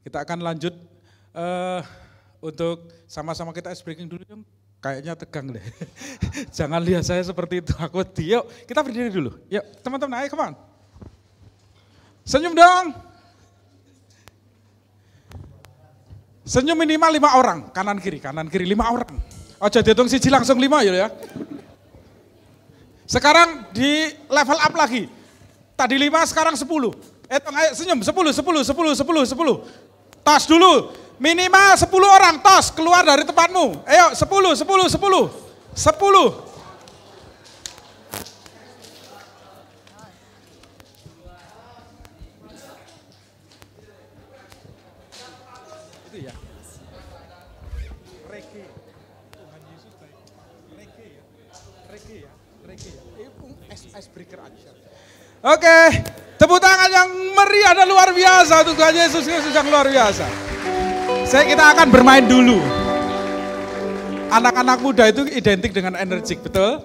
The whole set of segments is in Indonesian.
Kita akan lanjut untuk sama-sama kita ice breaking dulu dong. Kayaknya tegang deh. Jangan lihat saya seperti itu, aku yuk kita berdiri dulu. Yuk teman-teman, ayo come on. Senyum dong. Senyum minimal 5 orang, kanan kiri 5 orang. Ojo dihitung siji langsung 5 ya. Sekarang di level up lagi. Tadi 5 sekarang 10. Ayo senyum 10. Tos dulu. Minimal 10 orang tos keluar dari tempatmu. Ayo 10. Itu ya. Reggae. Tuhan Yesus baik. Reggae ya. Itu ice breaker aja. Oke, tepuk tangan yang meriah dan luar biasa untuk Tuhan Yesus Kristus yang luar biasa. Kita akan bermain dulu. Anak-anak muda itu identik dengan energik, betul?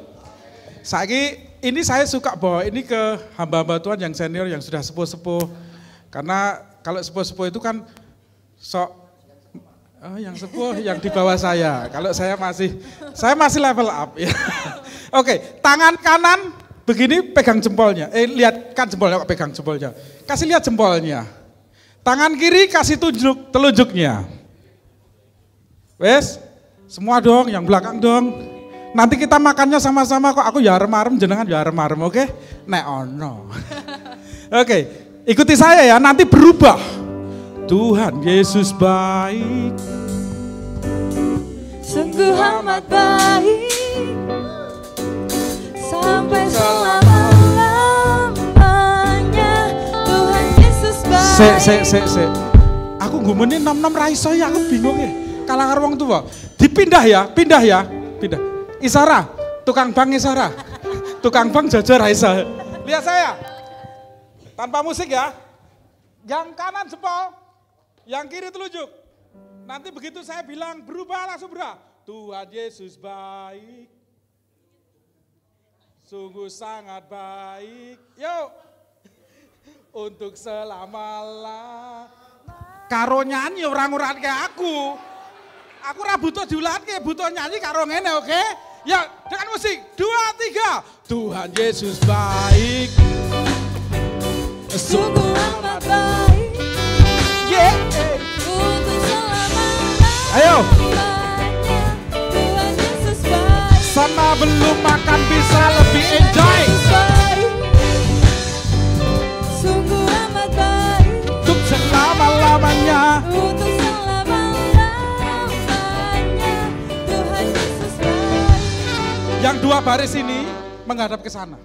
Ini saya suka bawa ini ke hamba-hamba Tuhan yang senior, yang sudah sepuh-sepuh. Karena kalau sepuh-sepuh itu kan yang sepuh yang di bawah saya. Kalau saya masih level up. Ya. Oke, tangan kanan begini pegang jempolnya. Lihat kan jempolnya, pegang jempolnya. Kasih lihat jempolnya. Tangan kiri kasih telunjuknya. Wes, semua dong, yang belakang dong. Nanti kita makannya sama-sama kok. Aku ya arem-arem, jenengan ya arem-arem, oke? Nek ono. Oke, ikuti saya ya, nanti berubah. Tuhan Yesus baik. Sungguh amat baik. Sampai selama-lamanya Tuhan Yesus baik. Sek. Aku ngomongin 6 raiso ya, aku bingung ya. Kalang karo wong tua. Pindah ya. Isara, tukang bank Isara. Tukang bank jajar Raisa. Lihat saya. Tanpa musik ya. Yang kanan jempol, yang kiri telunjuk. Nanti begitu saya bilang berubah langsung berubah. Tuhan Yesus baik. Sungguh sangat baik. Yuk. Untuk selama-lamanya. Karo nyanyi orang-orang kayak aku. Aku ora butuh diulatke, butuh nyanyi karo ngene, oke? Ya, dengan musik. 2, 3. Tuhan Yesus baik. Sungguh amat baik. Yeah. Untuk selama-lamanya Ayo. Tuhan Yesus baik. Sama belum makan bisa lebih enjoy. Sungguh amat baik. Untuk selama-lamanya. Untuk Yang 2 baris ini menghadap ke sana.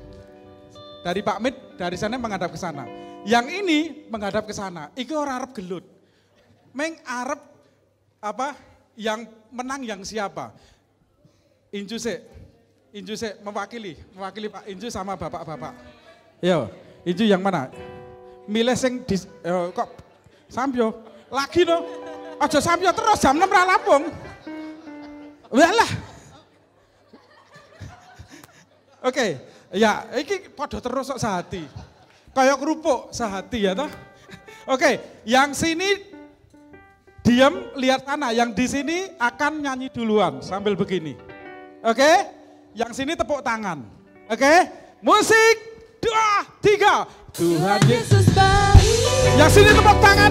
Dari Pak Mid, dari sana menghadap ke sana. Yang ini menghadap ke sana. Iki orang Arab gelut. Meng Arab apa? Yang menang yang siapa? Inju se mewakili Pak Inju sama bapak-bapak. Yo, Inju yang mana? Milih sing kok sampyo lagi no. Aja sampyo terus jam 6 ra lampung. Walah. Oke, ya ini podo terus kok sehati. Kayak kerupuk sehati ya toh. Oke, yang sini diam lihat sana, yang di sini akan nyanyi duluan sambil begini. Oke, yang sini tepuk tangan. Oke, musik 2, 3. Tuhan Yesus baik. Yang sini tepuk tangan.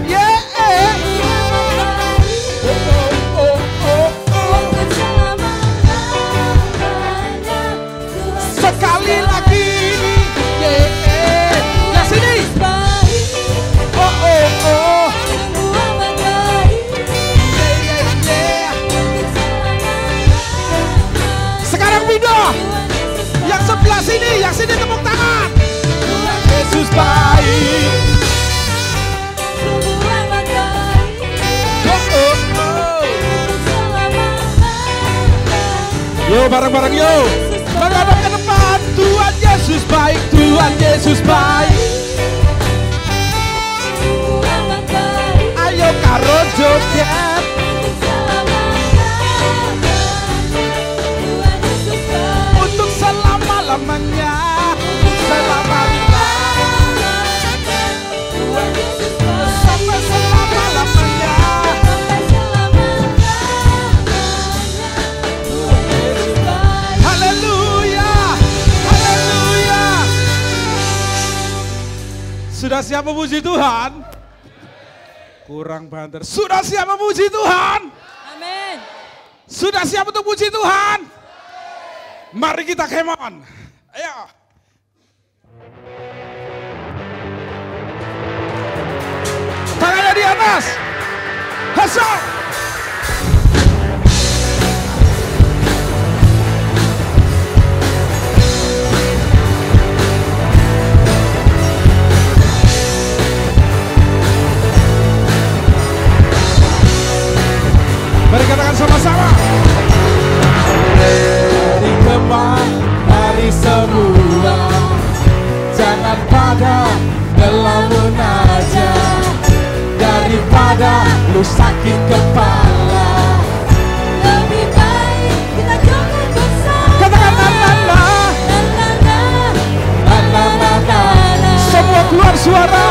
Sekali lagi. Yang sini. Sekarang pindah. Yang sebelah sini, yang sini tepuk tangan. Tuhan Yesus baik. Yo bareng-bareng yo. Menghadap ke depan. Tuhan Yesus baik, Tuhan Yesus baik. Ayo karo joget. Untuk selama-lamanya. Selama-lamanya. Sampai selama-lamanya. Sudah siap memuji Tuhan? Kurang banter. Sudah siap memuji Tuhan? Amin. Sudah siap untuk puji Tuhan? Mari kita kemon. Ayo. Tangannya di atas. Hasal. Mari katakan sama-sama. Mari kembali, mari semua, jangan pada ngelamun aja, daripada lu sakit kepala. Lebih baik kita joget bersama. Katakan la la la, la la la la. Semua keluar suara.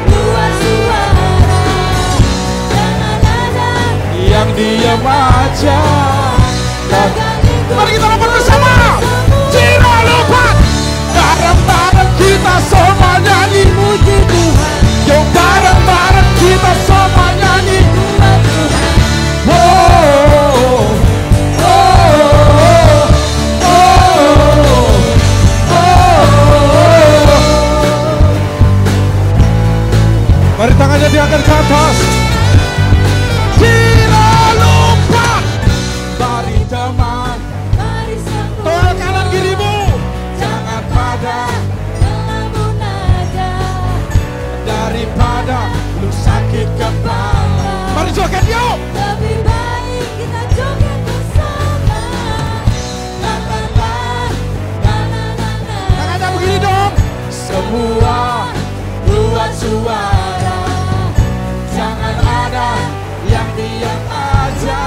Keluar suara. Jangan ada Yang diam aja. Mari kita lompat bersama. Ciro lompat. Bareng-bareng kita semua nyanyi puji Tuhan. Yuk bareng-bareng kita semua nyanyi. Oh, oh, oh, oh. Mari tangannya diangkat ke atas. Tidak lupa. Mari teman, Mari semua tolak kanan kirimu. Jangan pada ngelamun aja. daripada lu sakit kepala. Mari joget yuk. Lebih baik kita joget bersama. La la la, la la la la. Tangannya begini dong. Semua buat suara. Jangan ada yang diam aja.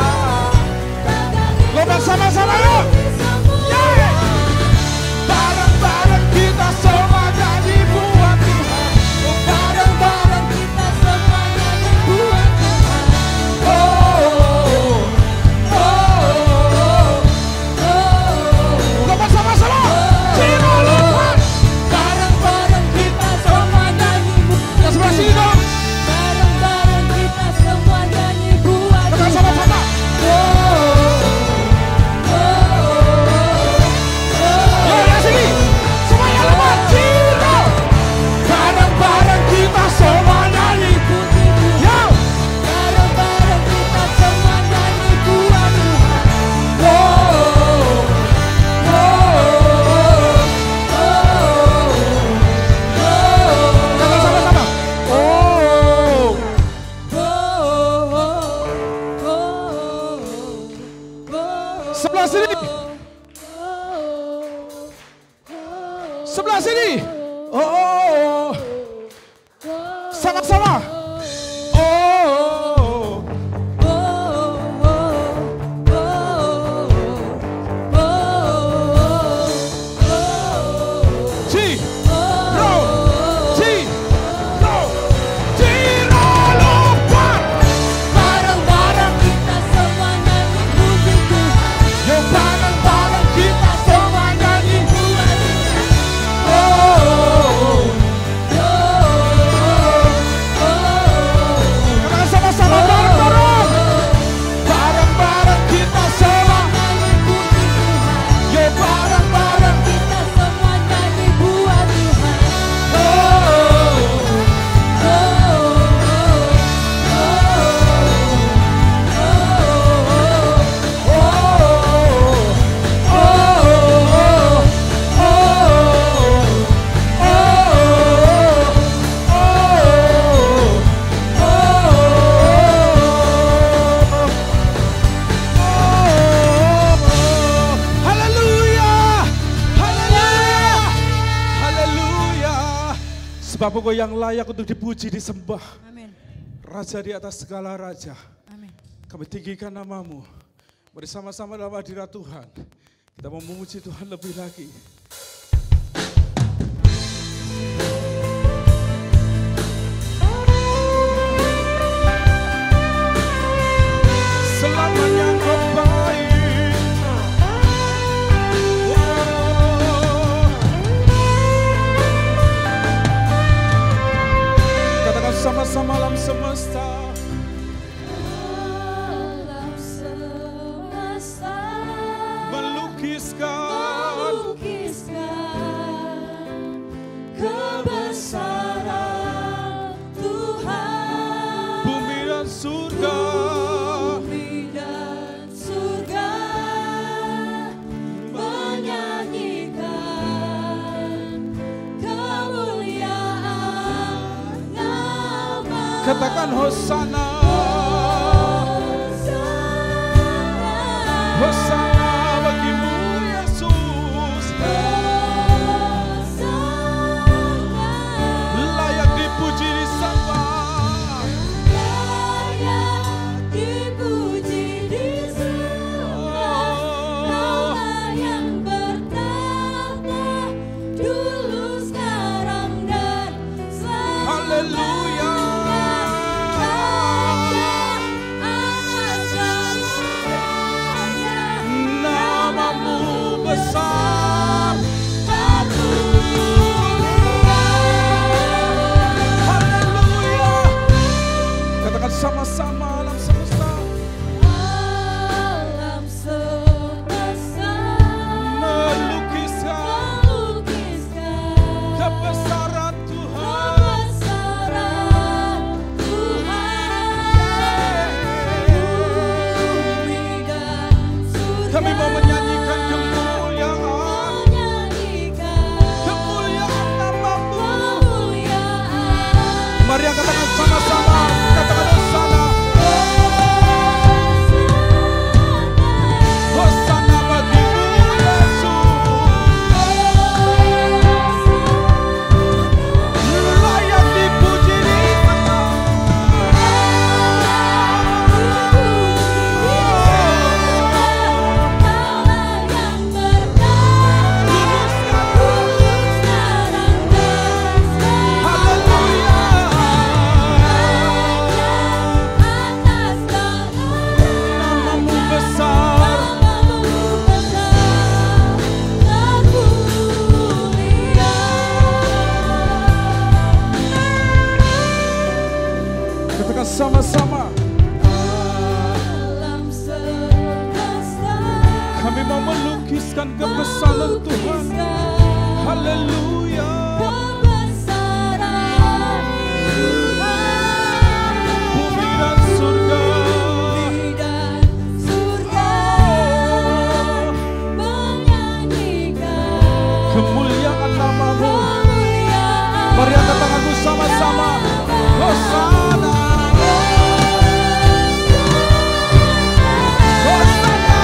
Lompat sama-sama yuk. Yeah. Bareng-bareng kita semua nyanyi buat Tuhan. Oh, bareng-bareng Kita semua nyanyi buat Tuhan. oh, oh, oh, oh. Lompat sama-sama. Ciro lompat. Bareng-bareng kita semua nyanyi buat Tuhan. Sebelah sini dong. Bareng-bareng kita semua nyanyi buat Tekan Tuhan. sama-sama. Yo, yang sini. Semuanya lompat. Ciro. Bareng-bareng kita semua nyanyi. Yo. Bareng-bareng kita semua nyanyi buat Tuhan. Kata sama-sama. Oh. Sebelah sini. Sebelah sini. Oh. Sama-sama. Oh. Ciro. Ciro. Ciro lompat. Bareng-bareng. Kita semua nyanyi puji Tuhan. Yo, bareng-bareng kita semua nyanyi. Oh. Katakan sama-sama bareng-bareng. Bareng-bareng kita semua. Yo, bareng-bareng. Kita semua nyanyi buat Tuhan. Haleluya. Haleluya. Haleluya. Sebab Engkau yang layak untuk dipuji, disembah. Amin. Raja di atas segala raja. Amin. Kami tinggikan namamu. Bersama-sama dalam hadirat Tuhan. Kita mau memuji Tuhan lebih lagi. Selamanya Kau baik. Oh. sama-sama alam semesta. Alam semesta Melukiskan kebesaran Tuhan. bumi dan surga. Bumi dan surga menyanyikan kemuliaan nama. Katakan Hosana. Hosana bagimu Yesus. Layak dipuji disembah. Layak dipuji disembah, Allah yang bertahta dulu, sekarang dan selamanya. Haleluya. Atas segala raja, Namamu besar. Haleluya. Katakan sama-sama alam semesta. alam semesta Melukiskan melukiskan kebesaran Tuhan. kebesaran Tuhan. Bumi dan surga Kami mau menyanyikan kemuliaan. menyanyikan Kemuliaan namamu. kemuliaan. Mari yang katakan sama-sama. Katakan Hosana. Hosana bagimu Yesus. Layak dipuji disembah. Namamu besar. Katakan sama-sama. Kami mau melukiskan kebesaran Tuhan. Haleluya. Bumi dan surga. Kemuliaan namamu. Mari angkat tanganmu sama-sama. Hosana. Hosana.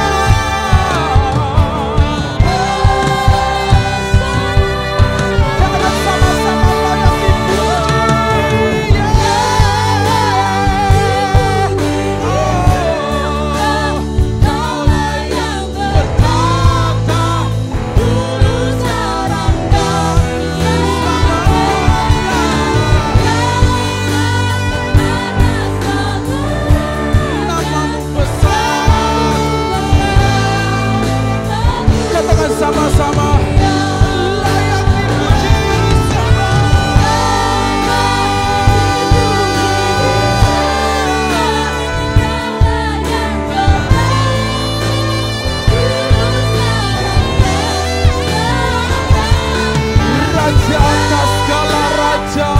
Katakan sama-sama layak dipuji. Kaulah yang bertahta dulu, sekarang dan namamu besar. Katakan sama-sama. Layak dipuji Raja atas segala raja.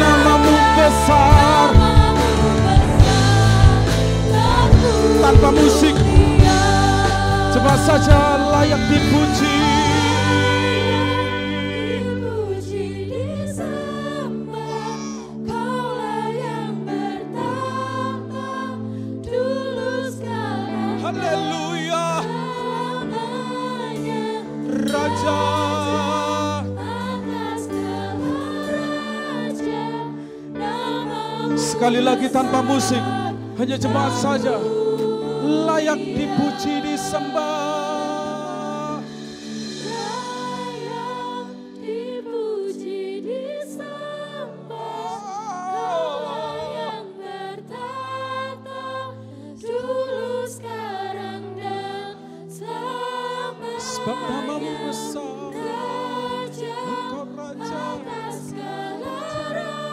Namamu besar. Tanpa musik, cepat saja layak dipuji. Dipuji disembah, Kaulah yang bertahta dulu, sekarang Haleluya. selamanya. Raja. Atas segala raja, namamu Sekali lagi tanpa musik, hanya jemaat saja layak dipuji disembah. layak dipuji disembah, Kaulah yang bertahta dulu, sekarang dan selamanya. Sebab namamu besar. Raja Engkau Raja. atas segala raja.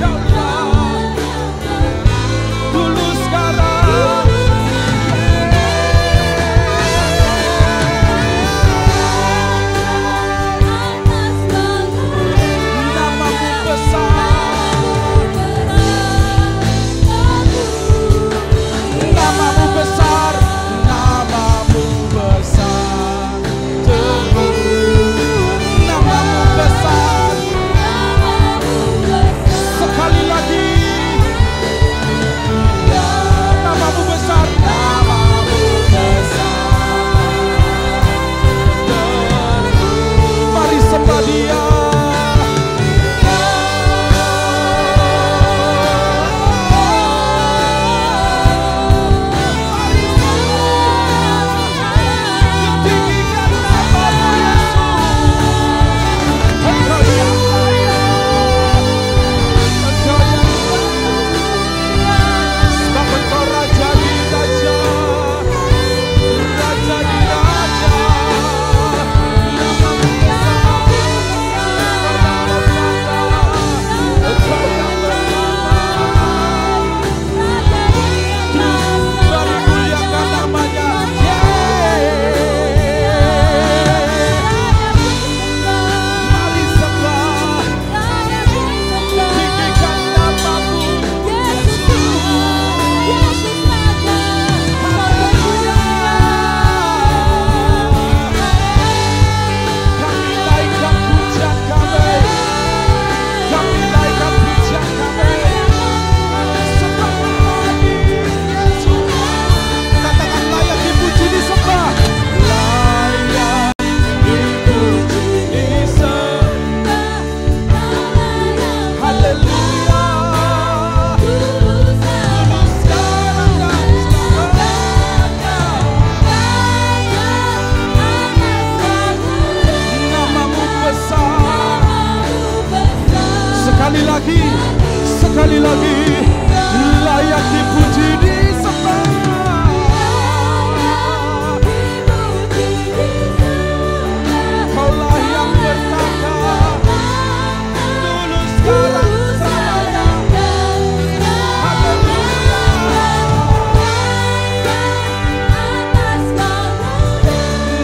Ya Allah, dulu sekarang. Namamu besar, namamu besar, namamu besar, namamu besar. Sekali lagi, namamu besar, namamu besar. Mari sembah Dia. Tinggikan namamu Yesus. Engkau yang kaya, Engkau yang sebab Engkau Raja di Raja, Raja di Raja. Namamu besar, Engkau yang berkuasa. Mari muliakan namanya. Mari sembah, tinggikan namamu Kami naikkan pujian kami, kami naikkan pujian kami. Sembah lagi Yesus. Katakan layak dipuji disembah. Layak dipuji disembah. Haleluya. Dulu sekarang dan selamanya. Namamu besar. Sekali lagi, layak dipuji disembah. Kaulah yang bertata, dulu sekarang selamanya. Haleluya.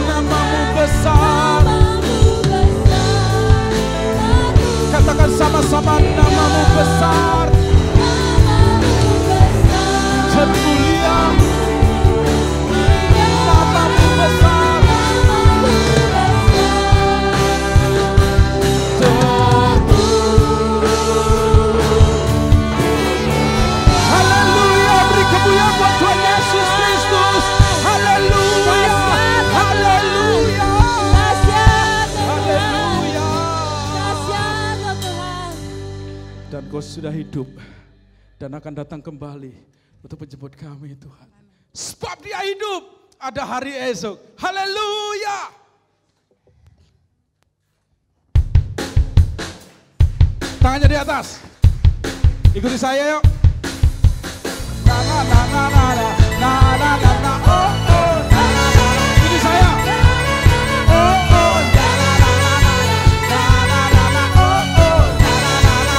Namamu besar. Katakan sama-sama, namamu besar, termulia, namamu besar, haleluya. Beri kemuliaan buat Tuhan Yesus Kristus. Haleluya, haleluya, haleluya. Dan Kau sudah hidup dan akan datang kembali untuk menjemput kami Tuhan. Sebab Dia hidup, ada hari esok. Haleluya. Tangannya di atas. Ikuti saya yuk. Na na na na na na na na na na oh oh na na na na. Ikuti saya. Oh oh na na na na na na na na oh oh na na na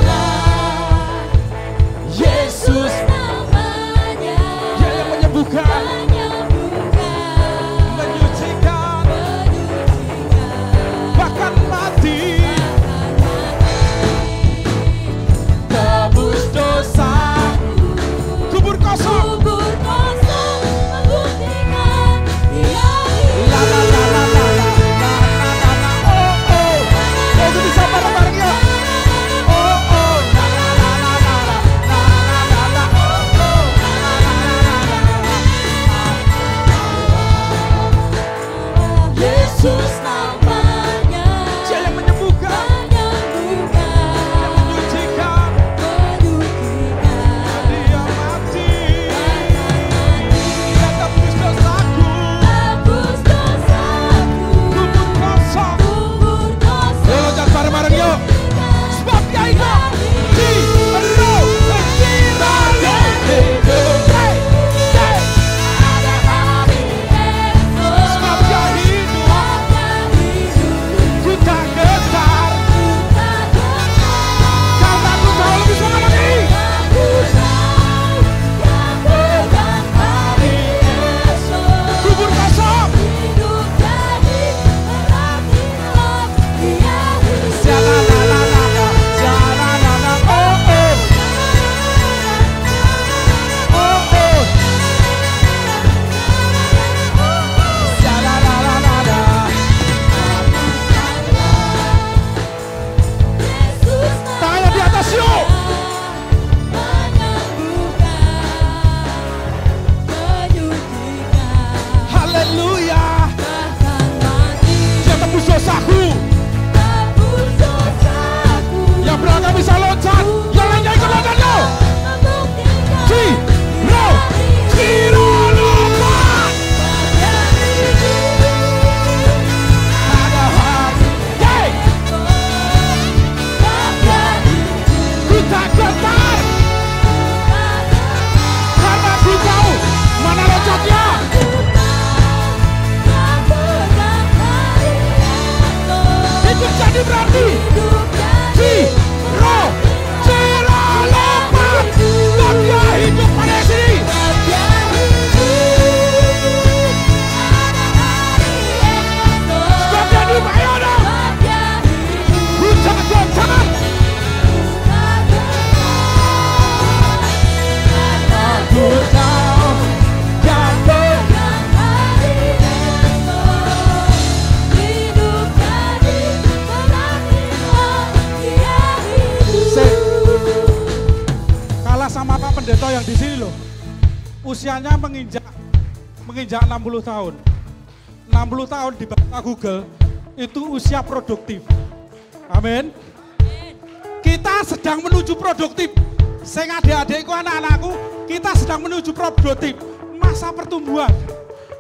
na. Yesus namanya, Dia yang menyembuhkan, menyembuhkan, menyucikan, bahkan mati, tebus dosa. pendeta yang di sini loh, usianya menginjak 60 tahun. 60 tahun di bahasa Google itu usia produktif. Amin. Kita sedang menuju produktif. Saya adik-adikku, anak-anakku, kita sedang menuju produktif. Masa pertumbuhan.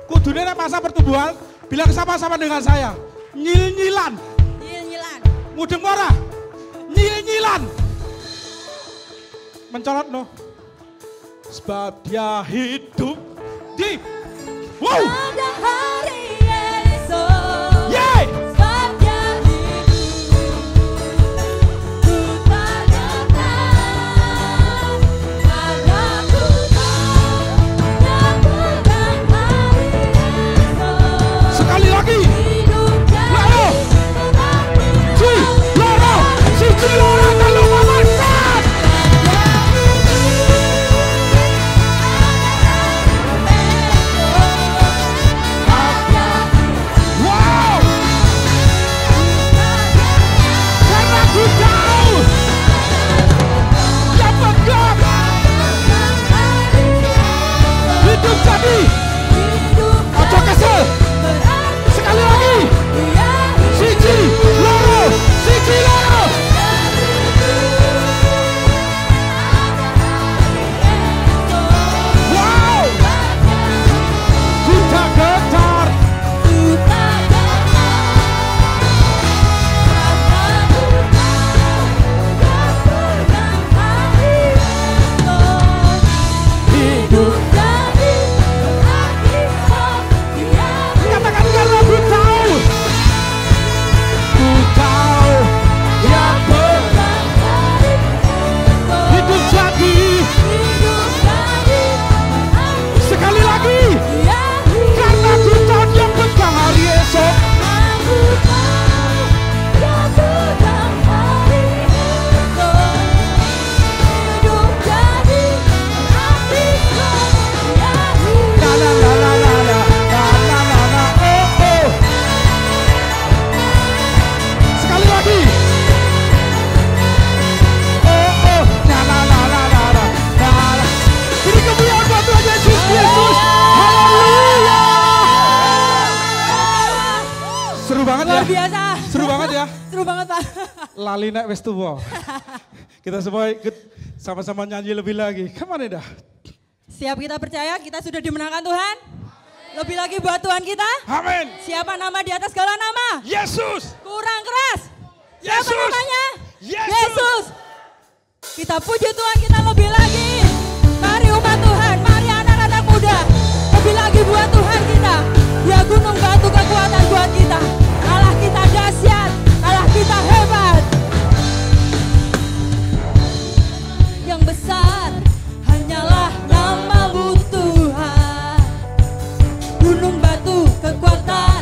Kudunya masa pertumbuhan, bilang sama-sama dengan saya. Nyil-nyilan. Nyil-nyilan. Mudeng ora? Nyil-nyilan. Mencolot no. Sebab dia hidup di Pada hari esok. Yeay! Sebab dia hidup. Ku tak datang. Karena ku tahu dia pegang hari esok. Sekali lagi. Hidup Loro. Si loro. Si loro kalau memanfaat. Wow! Karena ku tahu dia pegang hidup jadi. Ojo kesel. Sekali lagi. Siji loro. Siji loro. Wow! Kita getar. Hidup jadi berakhir. Katakan karena ku tahu. Ku tahu dia pegang hidup jadi. Sekali lagi. Karena ku tahu dia pegang hari esok. La la la la la la la la la oh oh. Sekali lagi. Oh oh. La la la la la la la. Ini kemuliaan buat Tuhan Yesus Kristus. Haleluya. Seru banget ya. Luar biasa. Seru banget ya. Seru banget, Pak. Lali nek wis tuwa. Kita semua ikut sama-sama nyanyi lebih lagi. Kemana dah? Siap kita percaya kita sudah dimenangkan Tuhan? Lebih lagi buat Tuhan kita? Amin. Siapa nama di atas segala nama? Yesus. Kurang keras. Siapa Yesus. namanya? Yesus. Yesus. Kita puji Tuhan kita lebih lagi. Mari umat Tuhan, mari anak-anak muda. Lebih lagi buat Tuhan kita. Dia gunung batu kekuatan buat kita. Allah kita dahsyat, Allah kita hebat. Yang besar hanyalah nama-Mu Tuhan. Gunung batu kekuatan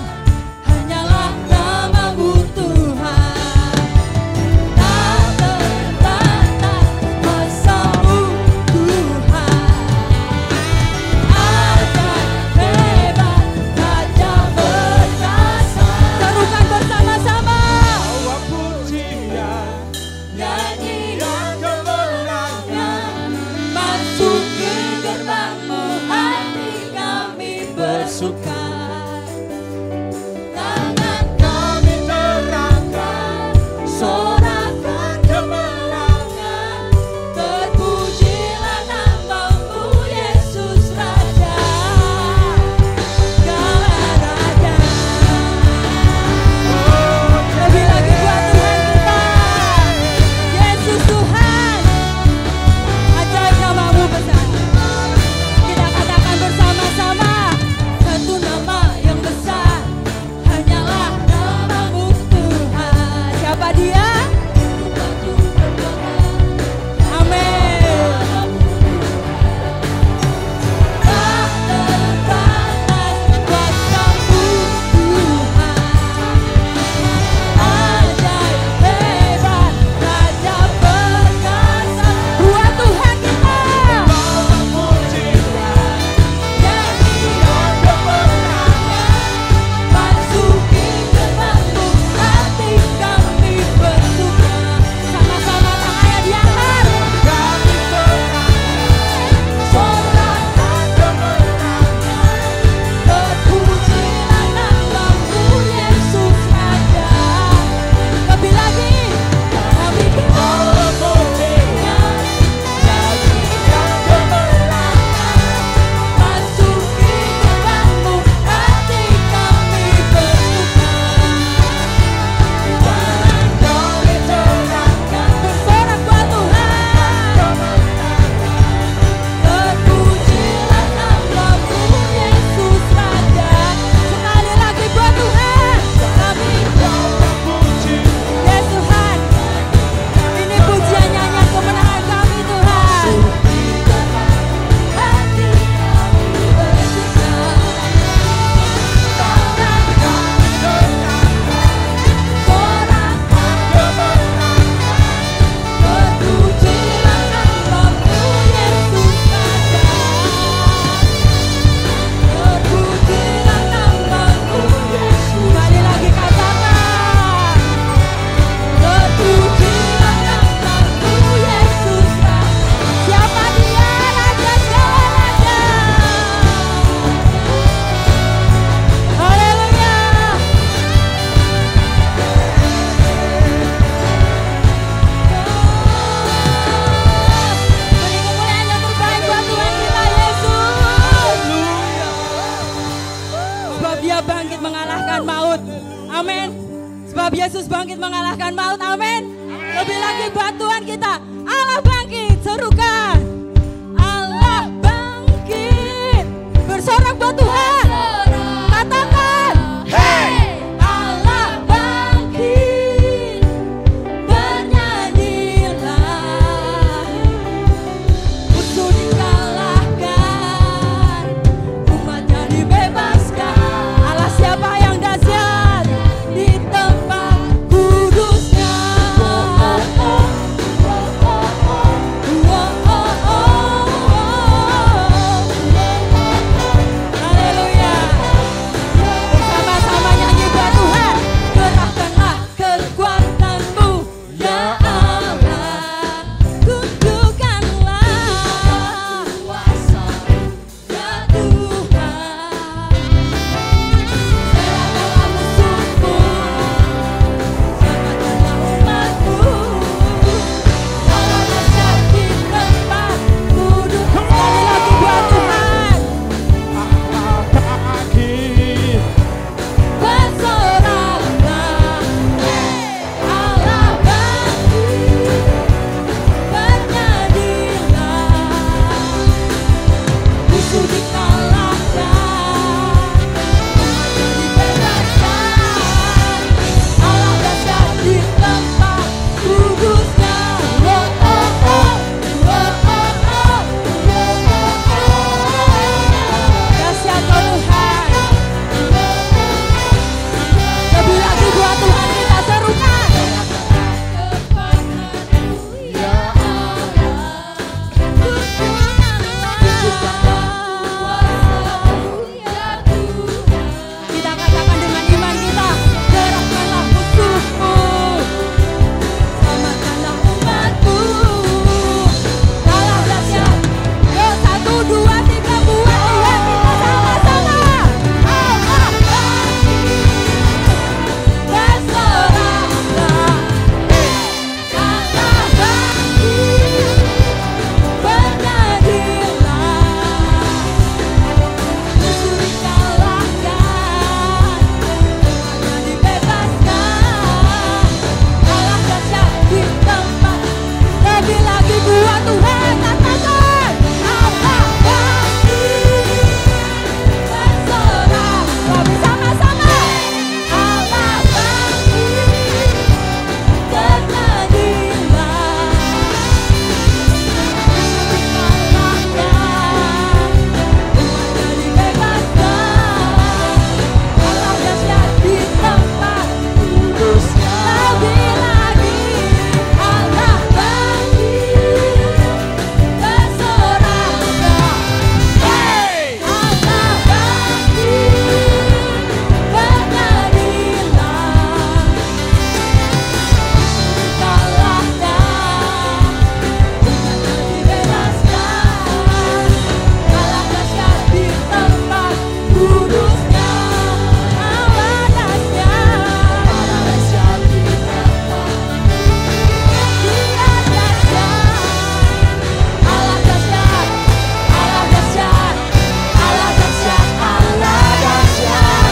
hanyalah nama-Mu Tuhan. Tak terbatas kuasa-Mu Tuhan. Ajaib hebat, tajam perkasa. Serukan bersama-sama. Bawa puji bangkit mengalahkan maut, amin. Lebih lagi buat Tuhan kita, Allah bangkit, serukan. Allah bangkit, bersorak buat Tuhan, katakan, hey! Allah bangkit, bernyanyilah, musuh dikalahkan, umatnya dibebaskan. Allah siapa yang dahsyat di tempat kudusnya. Haleluya. Bersama-sama nyanyi buat Tuhan. Kerahkanlah kekuatanmu, ya Allah. Tunjukkanlah kuasa-Mu, ya Tuhan. Serahkanlah musuhmu, selamatkanlah umatmu. Allah dahsyat di tempat kudus. Sekali lagi buat Tuhan. Allah bangkit. Bersoraklah, Allah bangkit, bernyanyilah, musuh dikalahkan, umatnya dibebaskan. Allah dahsyat di tempat kudusnya. Dahsyat kau Tuhan. Lebih lagi buat Tuhan kita serukan. Ya Allah, kita katakan dengan iman kita, gerahkanlah musuhmu, selamatkanlah umatmu. Allah dahsyat. Yo, 1, 2, 3 buat Tuhan kita sama-sama. Allah bangkit, bersoraklah. Allah bangkit, bernyanyilah, musuh dikalahkan, umatnya dibebaskan. Allah dahsyat di tempat. Lebih lagi buat Tuhan, katakan, Allah bangkit, bersorak. Bersama-sama, Allah bangkit, bernyanyilah, musuh dikalahkan, umatnya dibebaskan. Allah dahsyat di tempat kudusnya. Lebih lagi, Allah bangkit, bersoraklah. Hey! Allah bangkit, bernyanyilah, musuh dikalahkan, umatnya dibebaskan. Allah dahsyat di tempat kudusnya. Allah dahsyat di tempat. Dia dahsyat. Allah dahsyat. Allah dahsyat. Allah dahsyat. Allah dahsyat.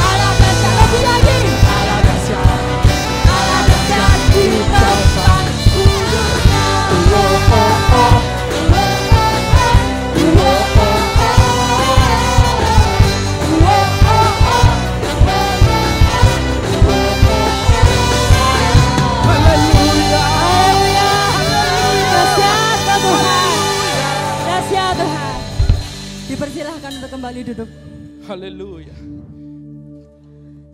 Allah dahsyat. Lebih lagi. Allah dahsyat. Allah dahsyat di tempat kudusnya. Haleluya. Dahsyat ya Tuhan. Dahsyat Tuhan. Dipersilahkan untuk kembali duduk. Haleluya.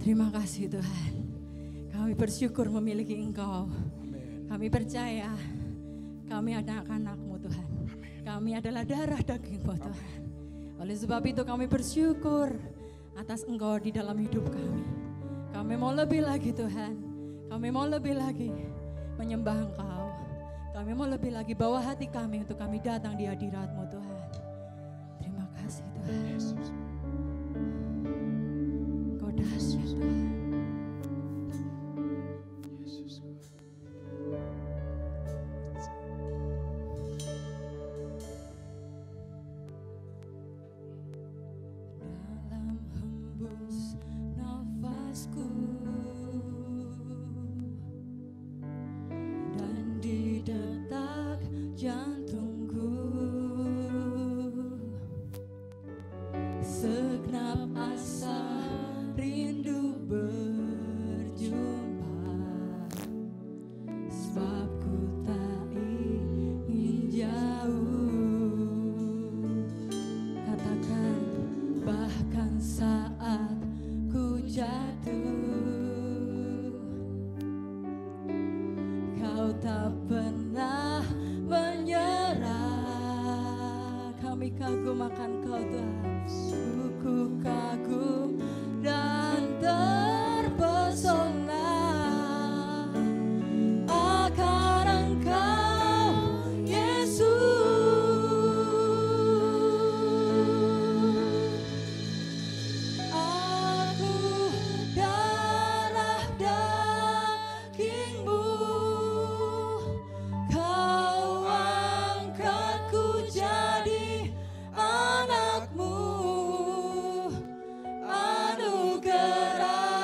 Terima kasih Tuhan. Kami bersyukur memiliki Engkau. Kami percaya kami anak-anak-Mu Tuhan. Kami adalah darah daging-Mu Tuhan. Oleh sebab itu kami bersyukur atas Engkau di dalam hidup kami. Kami mau lebih lagi Tuhan. Kami mau lebih lagi menyembah Engkau. Kami mau lebih lagi bawa hati kami untuk kami datang di hadirat-Mu Tuhan. Terima kasih Tuhan. Engkau dahsyat Tuhan. Dalam hembus nafasku jantungku, segenap asa rindu berjumpa, sebab ku tak ingin jauh. Katakan bahkan saat ku jatuh, kau tak pernah menyerah. Kami kagum akan kau Tuhan. Ku kagum dan terpesona akan Engkau Yesus. Aku darah dagingmu, kau angkatku jadi anakmu. Anugerah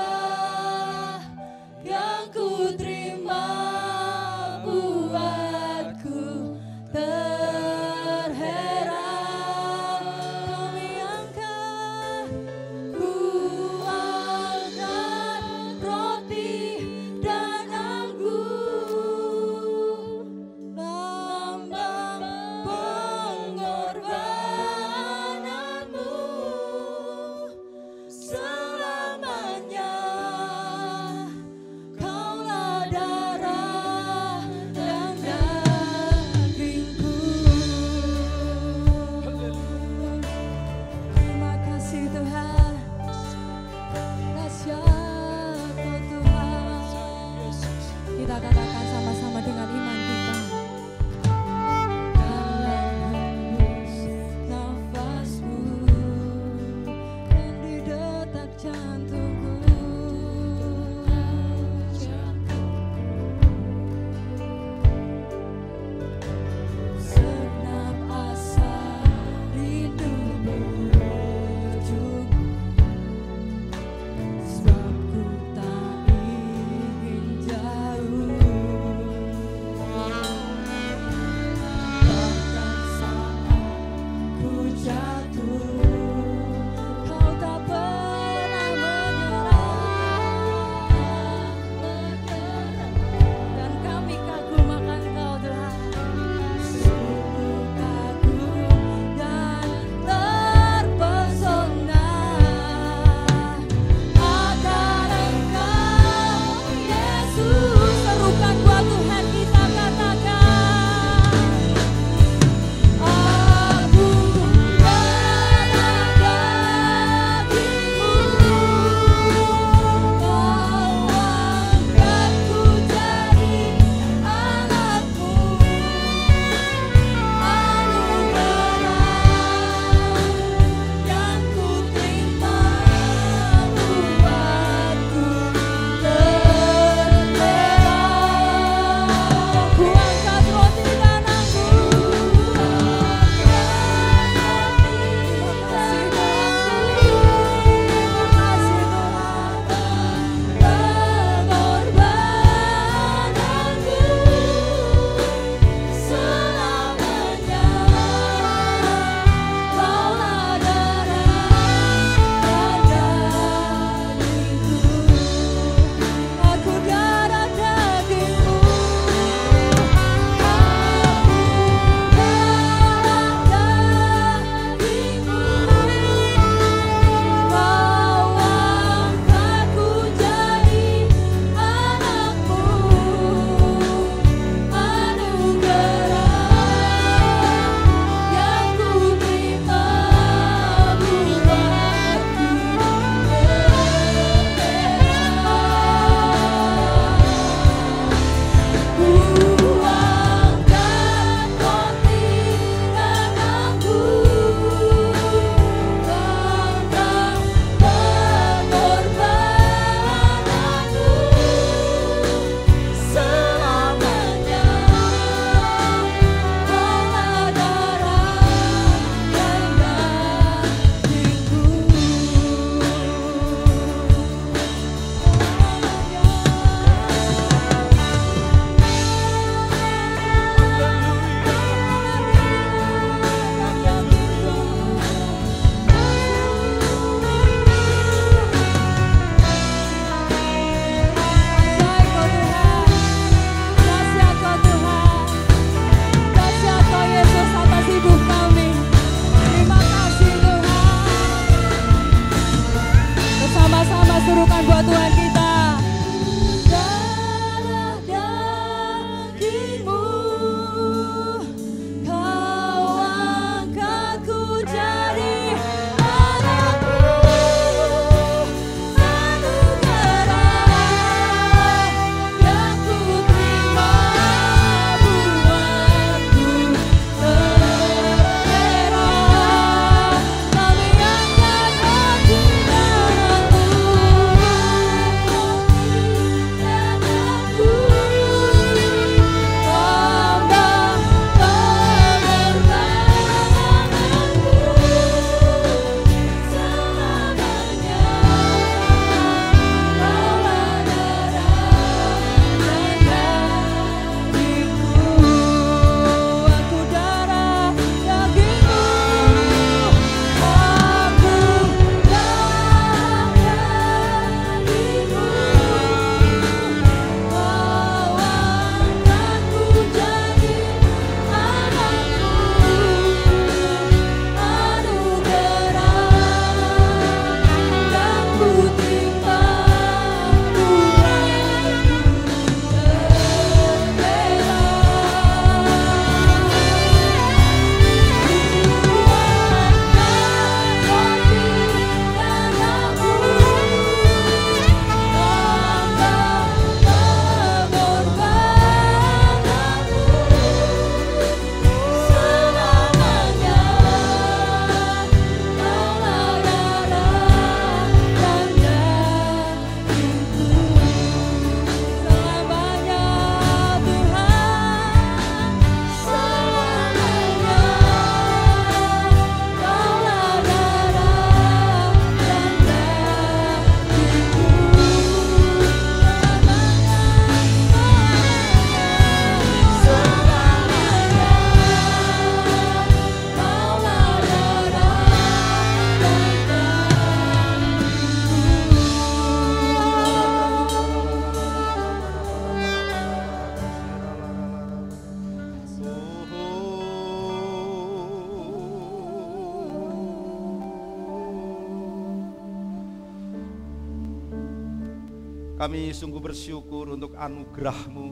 Kami sungguh bersyukur untuk anugerah-Mu.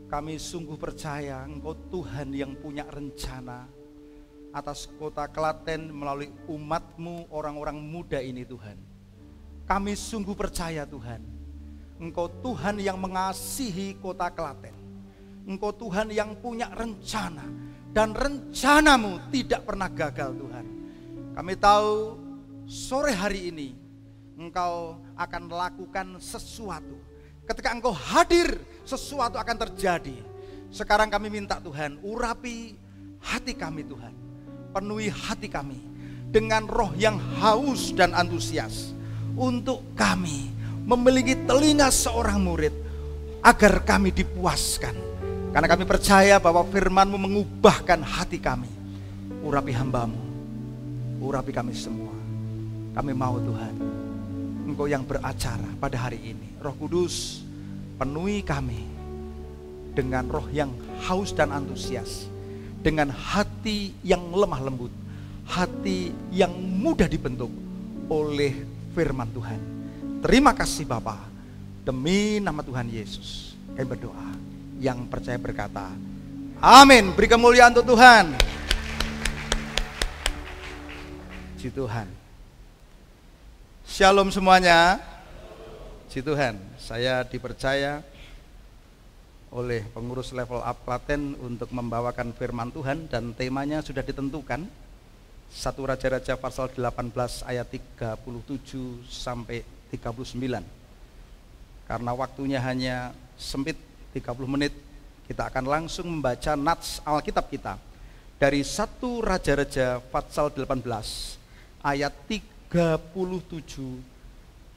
Kami sungguh percaya Engkau Tuhan yang punya rencana atas kota Klaten melalui umat-Mu, orang-orang muda ini Tuhan. Kami sungguh percaya Tuhan, Engkau Tuhan yang mengasihi kota Klaten. Engkau Tuhan yang punya rencana, dan rencana-Mu tidak pernah gagal Tuhan. Kami tahu sore hari ini Engkau akan melakukan sesuatu. Ketika Engkau hadir, sesuatu akan terjadi. Sekarang kami minta Tuhan, urapi hati kami Tuhan. Penuhi hati kami dengan roh yang haus dan antusias. Untuk kami memiliki telinga seorang murid, agar kami dipuaskan. Karena kami percaya bahwa firman-Mu mengubahkan hati kami. Urapi hamba-Mu, urapi kami semua. Kami mau Tuhan, Engkau yang beracara pada hari ini. Roh Kudus, penuhi kami dengan roh yang haus dan antusias, dengan hati yang lemah lembut, hati yang mudah dibentuk oleh firman Tuhan. Terima kasih Bapa, demi nama Tuhan Yesus kami berdoa. Yang percaya berkata amin. Beri kemuliaan untuk Tuhan. Puji Tuhan. Shalom semuanya. Puji Tuhan. Saya dipercaya oleh pengurus level up Klaten untuk membawakan firman Tuhan, dan temanya sudah ditentukan. 1 Raja-Raja pasal 18 ayat 37 sampai 39. Karena waktunya hanya sempit 30 menit, kita akan langsung membaca nats Alkitab kita dari 1 Raja-Raja pasal 18 ayat 37,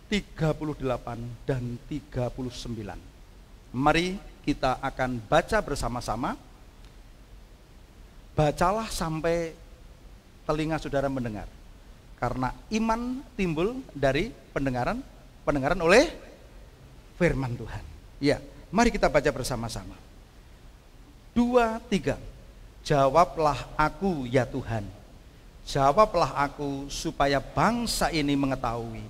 38 dan 39. Mari kita akan baca bersama-sama. Bacalah sampai telinga saudara mendengar. Karena iman timbul dari pendengaran oleh firman Tuhan. Ya, mari kita baca bersama-sama. 2, 3. Jawablah aku ya Tuhan. Jawablah aku supaya bangsa ini mengetahui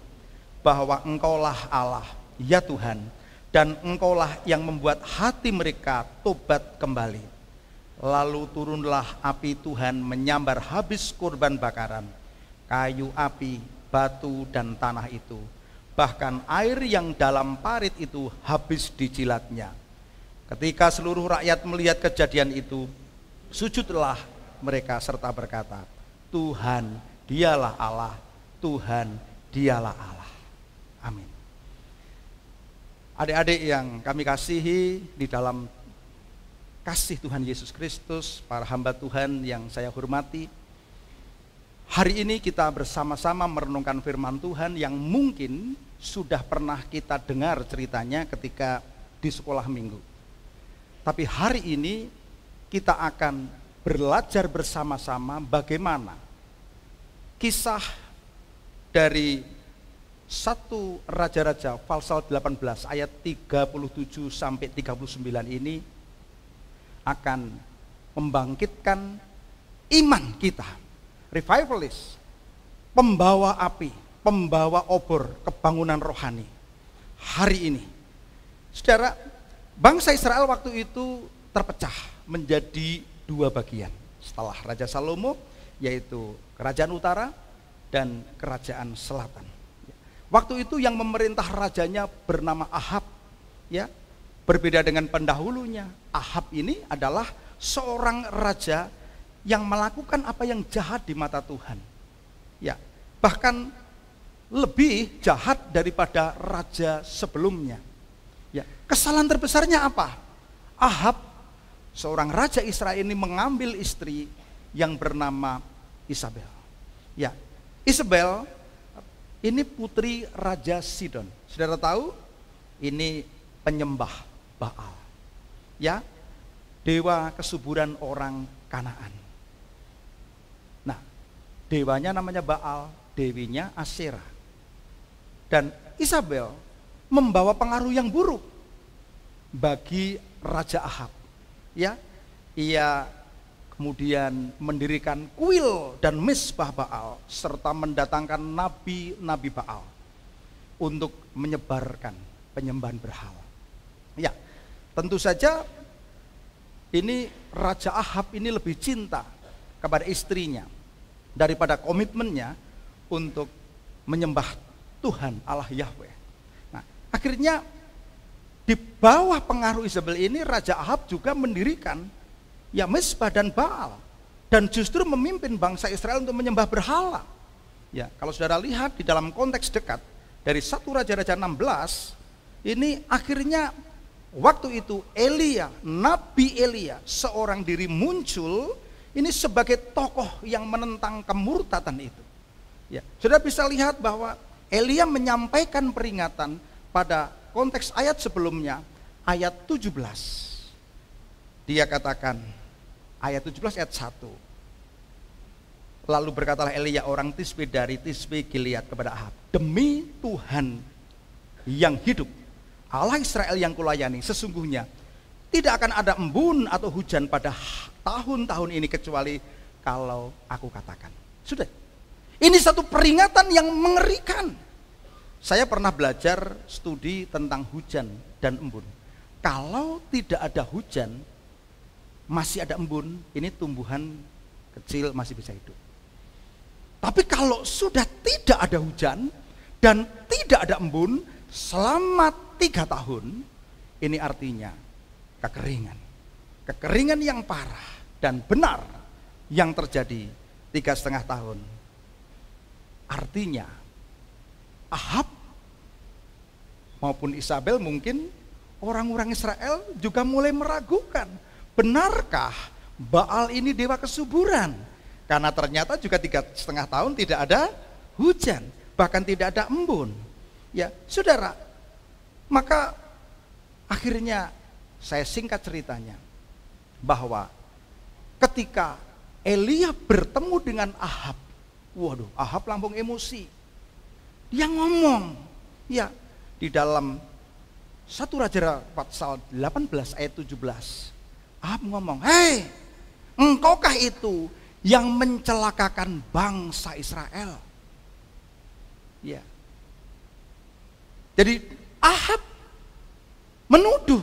bahwa Engkaulah Allah ya Tuhan, dan Engkaulah yang membuat hati mereka tobat kembali. Lalu turunlah api Tuhan menyambar habis korban bakaran, kayu api, batu dan tanah itu. Bahkan air yang dalam parit itu habis dijilatnya. Ketika seluruh rakyat melihat kejadian itu, sujudlah mereka serta berkata, Tuhan dialah Allah, Tuhan dialah Allah. Amin. Adik-adik yang kami kasihi di dalam kasih Tuhan Yesus Kristus, para hamba Tuhan yang saya hormati, hari ini kita bersama-sama merenungkan firman Tuhan yang mungkin sudah pernah kita dengar ceritanya ketika di sekolah minggu. Tapi hari ini kita akan belajar bersama-sama bagaimana kisah dari 1 Raja-Raja pasal 18 ayat 37 sampai 39 ini akan membangkitkan iman kita. Revivalist, pembawa api, pembawa obor kebangunan rohani. Hari ini, saudara, bangsa Israel waktu itu terpecah menjadi 2 bagian setelah Raja Salomo, yaitu kerajaan utara dan kerajaan selatan. Waktu itu yang memerintah rajanya bernama Ahab, ya. Berbeda dengan pendahulunya. Ahab ini adalah seorang raja yang melakukan apa yang jahat di mata Tuhan. Ya, bahkan lebih jahat daripada raja sebelumnya. Ya, kesalahan terbesarnya apa? Ahab, seorang raja Israel ini mengambil istri yang bernama Isabel. Ya, Isabel ini putri Raja Sidon. Saudara tahu, ini penyembah Baal. Ya, dewa kesuburan orang Kanaan. Nah, dewanya namanya Baal, dewinya Asyera. Dan Isabel membawa pengaruh yang buruk bagi Raja Ahab. Ya, ia kemudian mendirikan kuil dan mezbah Baal serta mendatangkan nabi-nabi Baal untuk menyebarkan penyembahan berhala. Ya, tentu saja ini Raja Ahab ini lebih cinta kepada istrinya daripada komitmennya untuk menyembah Tuhan Allah Yahweh. Nah, akhirnya di bawah pengaruh Isabel ini Raja Ahab juga mendirikan ya Mezbah dan Baal, dan justru memimpin bangsa Israel untuk menyembah berhala. Ya, kalau saudara lihat di dalam konteks dekat dari 1 Raja-Raja 16, ini akhirnya waktu itu Elia, Nabi Elia, seorang diri muncul ini sebagai tokoh yang menentang kemurtatan itu. Ya, saudara bisa lihat bahwa Elia menyampaikan peringatan pada konteks ayat sebelumnya, ayat 17. Dia katakan, ayat 17 ayat 1. Lalu berkatalah Elia orang Tisbe dari Tisbe Gilead kepada Ahab, demi Tuhan yang hidup, Allah Israel yang kulayani, sesungguhnya tidak akan ada embun atau hujan pada tahun-tahun ini kecuali kalau aku katakan. Sudah. Ini satu peringatan yang mengerikan. Saya pernah belajar studi tentang hujan dan embun. Kalau tidak ada hujan, masih ada embun, ini tumbuhan kecil masih bisa hidup. Tapi kalau sudah tidak ada hujan dan tidak ada embun selama 3 tahun, ini artinya kekeringan. Kekeringan yang parah dan benar yang terjadi 3,5 tahun. Artinya Ahab maupun Isabel, mungkin orang-orang Israel juga mulai meragukan, benarkah Baal ini dewa kesuburan? Karena ternyata juga 3,5 tahun tidak ada hujan, bahkan tidak ada embun. Ya, saudara, maka akhirnya saya singkat ceritanya bahwa ketika Elia bertemu dengan Ahab, waduh, Ahab langsung emosi. Dia ngomong, ya, di dalam 1 Raja pasal 18 ayat 17. Ahab ngomong, hei, engkaukah itu yang mencelakakan bangsa Israel? Ya. Jadi Ahab menuduh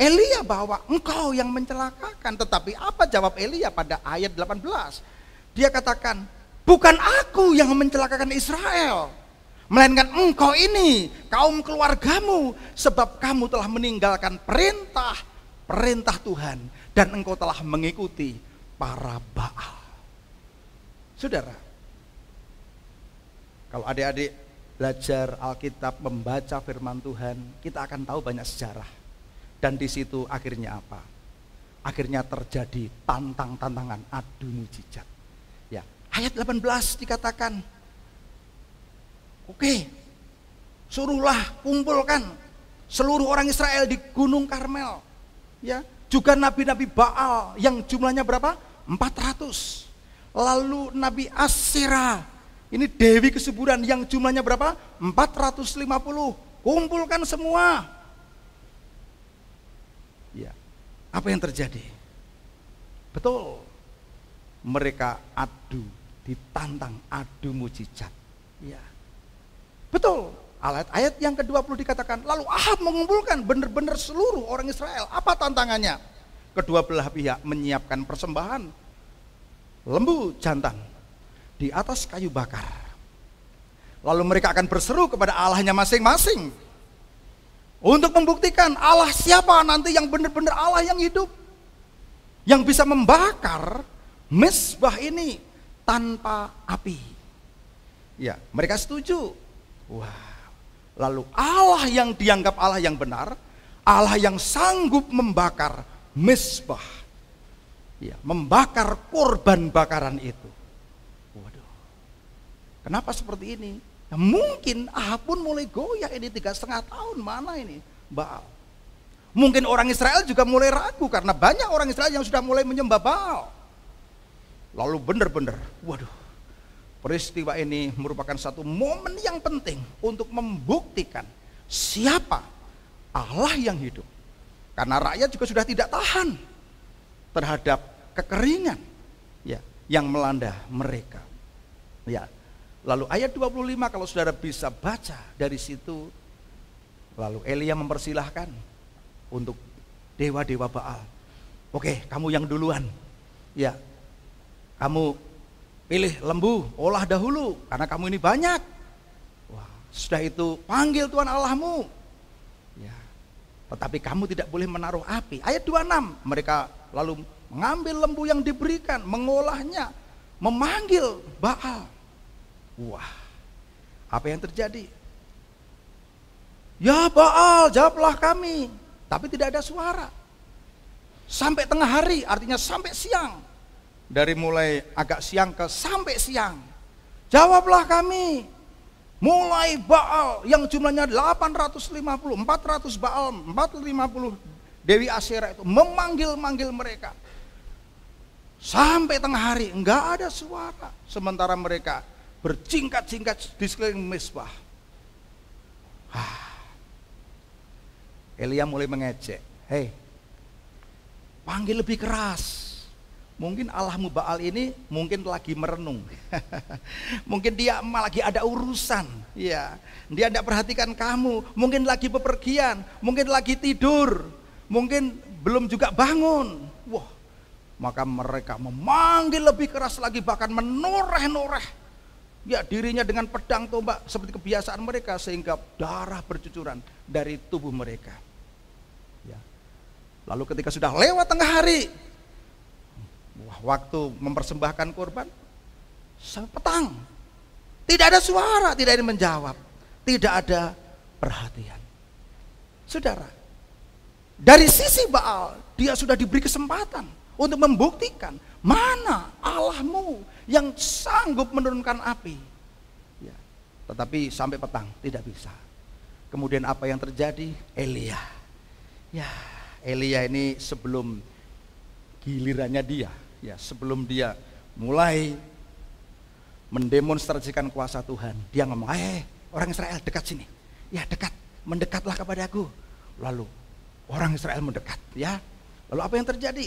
Elia bahwa engkau yang mencelakakan. Tetapi apa jawab Elia pada ayat 18? Dia katakan, bukan aku yang mencelakakan Israel, melainkan engkau ini, kaum keluargamu, sebab kamu telah meninggalkan perintah Tuhan, dan engkau telah mengikuti para Baal. Saudara, kalau adik-adik belajar Alkitab, membaca firman Tuhan, kita akan tahu banyak sejarah. Dan di situ akhirnya apa? Akhirnya terjadi tantangan adu mujizat. Ya, ayat 18 dikatakan, oke, suruhlah kumpulkan seluruh orang Israel di Gunung Karmel. Ya, juga nabi-nabi Baal yang jumlahnya berapa? 400. Lalu Nabi Asyera, ini dewi kesuburan yang jumlahnya berapa? 450. Kumpulkan semua. Ya, apa yang terjadi? Betul, mereka ditantang adu mujizat. Ya, betul. Ayat yang ke-20 dikatakan, lalu Ahab mengumpulkan benar-benar seluruh orang Israel. Apa tantangannya? Kedua belah pihak menyiapkan persembahan lembu jantan di atas kayu bakar. Lalu mereka akan berseru kepada Allahnya masing-masing untuk membuktikan Allah siapa nanti yang benar-benar Allah yang hidup, yang bisa membakar mezbah ini tanpa api. Ya, mereka setuju. Wah, lalu Allah yang dianggap Allah yang benar, Allah yang sanggup membakar mezbah, ya, membakar korban bakaran itu. Waduh, kenapa seperti ini? Ya, mungkin Ahab pun mulai goyah, ini 3,5 tahun mana ini Baal. Mungkin orang Israel juga mulai ragu karena banyak orang Israel yang sudah mulai menyembah Baal. Lalu benar-benar, waduh, peristiwa ini merupakan satu momen yang penting untuk membuktikan siapa Allah yang hidup. Karena rakyat juga sudah tidak tahan terhadap kekeringan, ya, yang melanda mereka. Ya, Lalu ayat 25 kalau saudara bisa baca dari situ, lalu Elia mempersilahkan untuk dewa-dewa Baal. Oke, kamu yang duluan. Ya, kamu pilih lembu, olah dahulu, karena kamu ini banyak. Wah, sudah itu panggil Tuhan Allahmu. Ya, tetapi kamu tidak boleh menaruh api. Ayat 26, mereka lalu mengambil lembu yang diberikan, mengolahnya, memanggil Baal. Wah, apa yang terjadi? Ya Baal, jawablah kami. Tapi tidak ada suara. Sampai tengah hari, artinya sampai siang. Dari mulai agak siang ke sampai siang. Jawablah kami. Mulai Baal yang jumlahnya 850, 400 Baal, 450 Dewi Asyera itu memanggil-manggil mereka. Sampai tengah hari, enggak ada suara. Sementara mereka berjingkat-jingkat di sekeliling mezbah. Elia mulai mengejek, hei, panggil lebih keras. Mungkin Allahmu Baal ini mungkin lagi merenung. Mungkin dia lagi ada urusan. Ya, dia tidak perhatikan kamu. Mungkin lagi bepergian, mungkin lagi tidur, mungkin belum juga bangun. Wah, maka mereka memanggil lebih keras lagi, bahkan menoreh-noreh. Ya, dirinya dengan pedang tombak seperti kebiasaan mereka, sehingga darah bercucuran dari tubuh mereka. Ya. Lalu ketika sudah lewat tengah hari, waktu mempersembahkan korban, sampai petang, tidak ada suara, tidak ada yang menjawab, tidak ada perhatian. Saudara, dari sisi Baal, dia sudah diberi kesempatan untuk membuktikan mana Allahmu yang sanggup menurunkan api. Ya, tetapi sampai petang tidak bisa. Kemudian apa yang terjadi? Elia. Ya, Elia ini sebelum gilirannya dia, ya, sebelum dia mulai mendemonstrasikan kuasa Tuhan, dia ngomong, orang Israel dekat sini. Ya, dekat, mendekatlah kepadaku. Lalu orang Israel mendekat, ya. Lalu apa yang terjadi?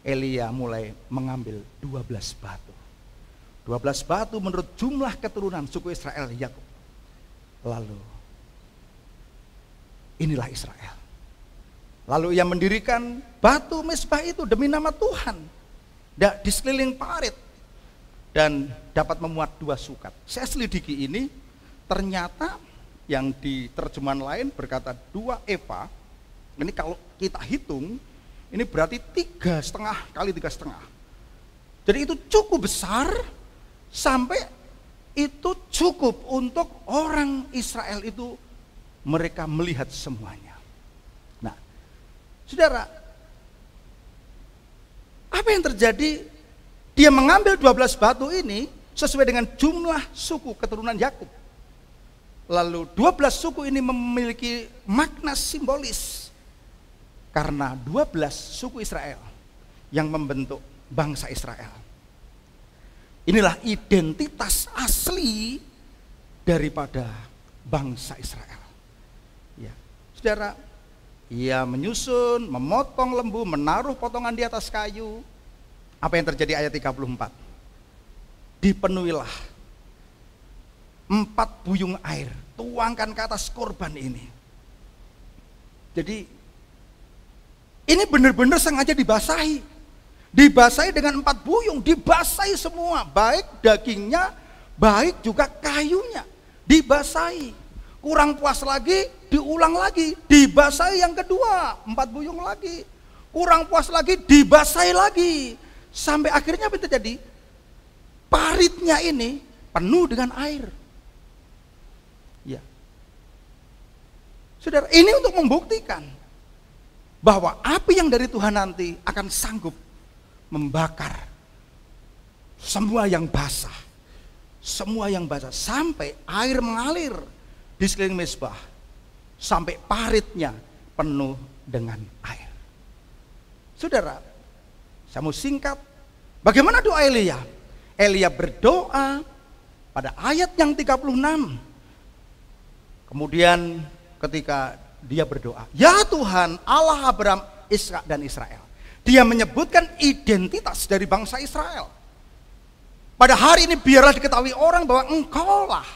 Elia mulai mengambil 12 batu. 12 batu menurut jumlah keturunan suku Israel, Yakub. Lalu inilah Israel. Lalu ia mendirikan batu mezbah itu demi nama Tuhan di sekeliling parit, dan dapat memuat 2 sukat. Saya selidiki ini, ternyata yang di terjemahan lain berkata 2 eva. Ini kalau kita hitung, ini berarti 3,5 kali 3,5. Jadi itu cukup besar, sampai itu cukup untuk orang Israel itu mereka melihat semuanya. Nah, saudara, apa yang terjadi? Dia mengambil 12 batu ini sesuai dengan jumlah suku keturunan Yakub. Lalu 12 suku ini memiliki makna simbolis, karena 12 suku Israel yang membentuk bangsa Israel. Inilah identitas asli daripada bangsa Israel. Ya, saudara, ia menyusun, memotong lembu, menaruh potongan di atas kayu. Apa yang terjadi ayat 34? Dipenuhilah 4 buyung air, tuangkan ke atas korban ini. Jadi ini benar-benar sengaja dibasahi. Dibasahi dengan 4 buyung, dibasahi semua, baik dagingnya, baik juga kayunya, dibasahi. Kurang puas lagi, diulang lagi, dibasahi yang kedua, 4 buyung lagi. Kurang puas lagi, dibasahi lagi. Sampai akhirnya apa yang terjadi? Paritnya ini penuh dengan air. Ya. Saudara, ini untuk membuktikan bahwa api yang dari Tuhan nanti akan sanggup membakar semua yang basah. Semua yang basah, sampai air mengalir di sekeliling mezbah, sampai paritnya penuh dengan air. Saudara, saya mau singkat, bagaimana doa Elia? Elia berdoa pada ayat yang 36. Kemudian ketika dia berdoa, ya Tuhan Allah Abraham, Ishak dan Israel, dia menyebutkan identitas dari bangsa Israel. Pada hari ini biarlah diketahui orang bahwa engkaulah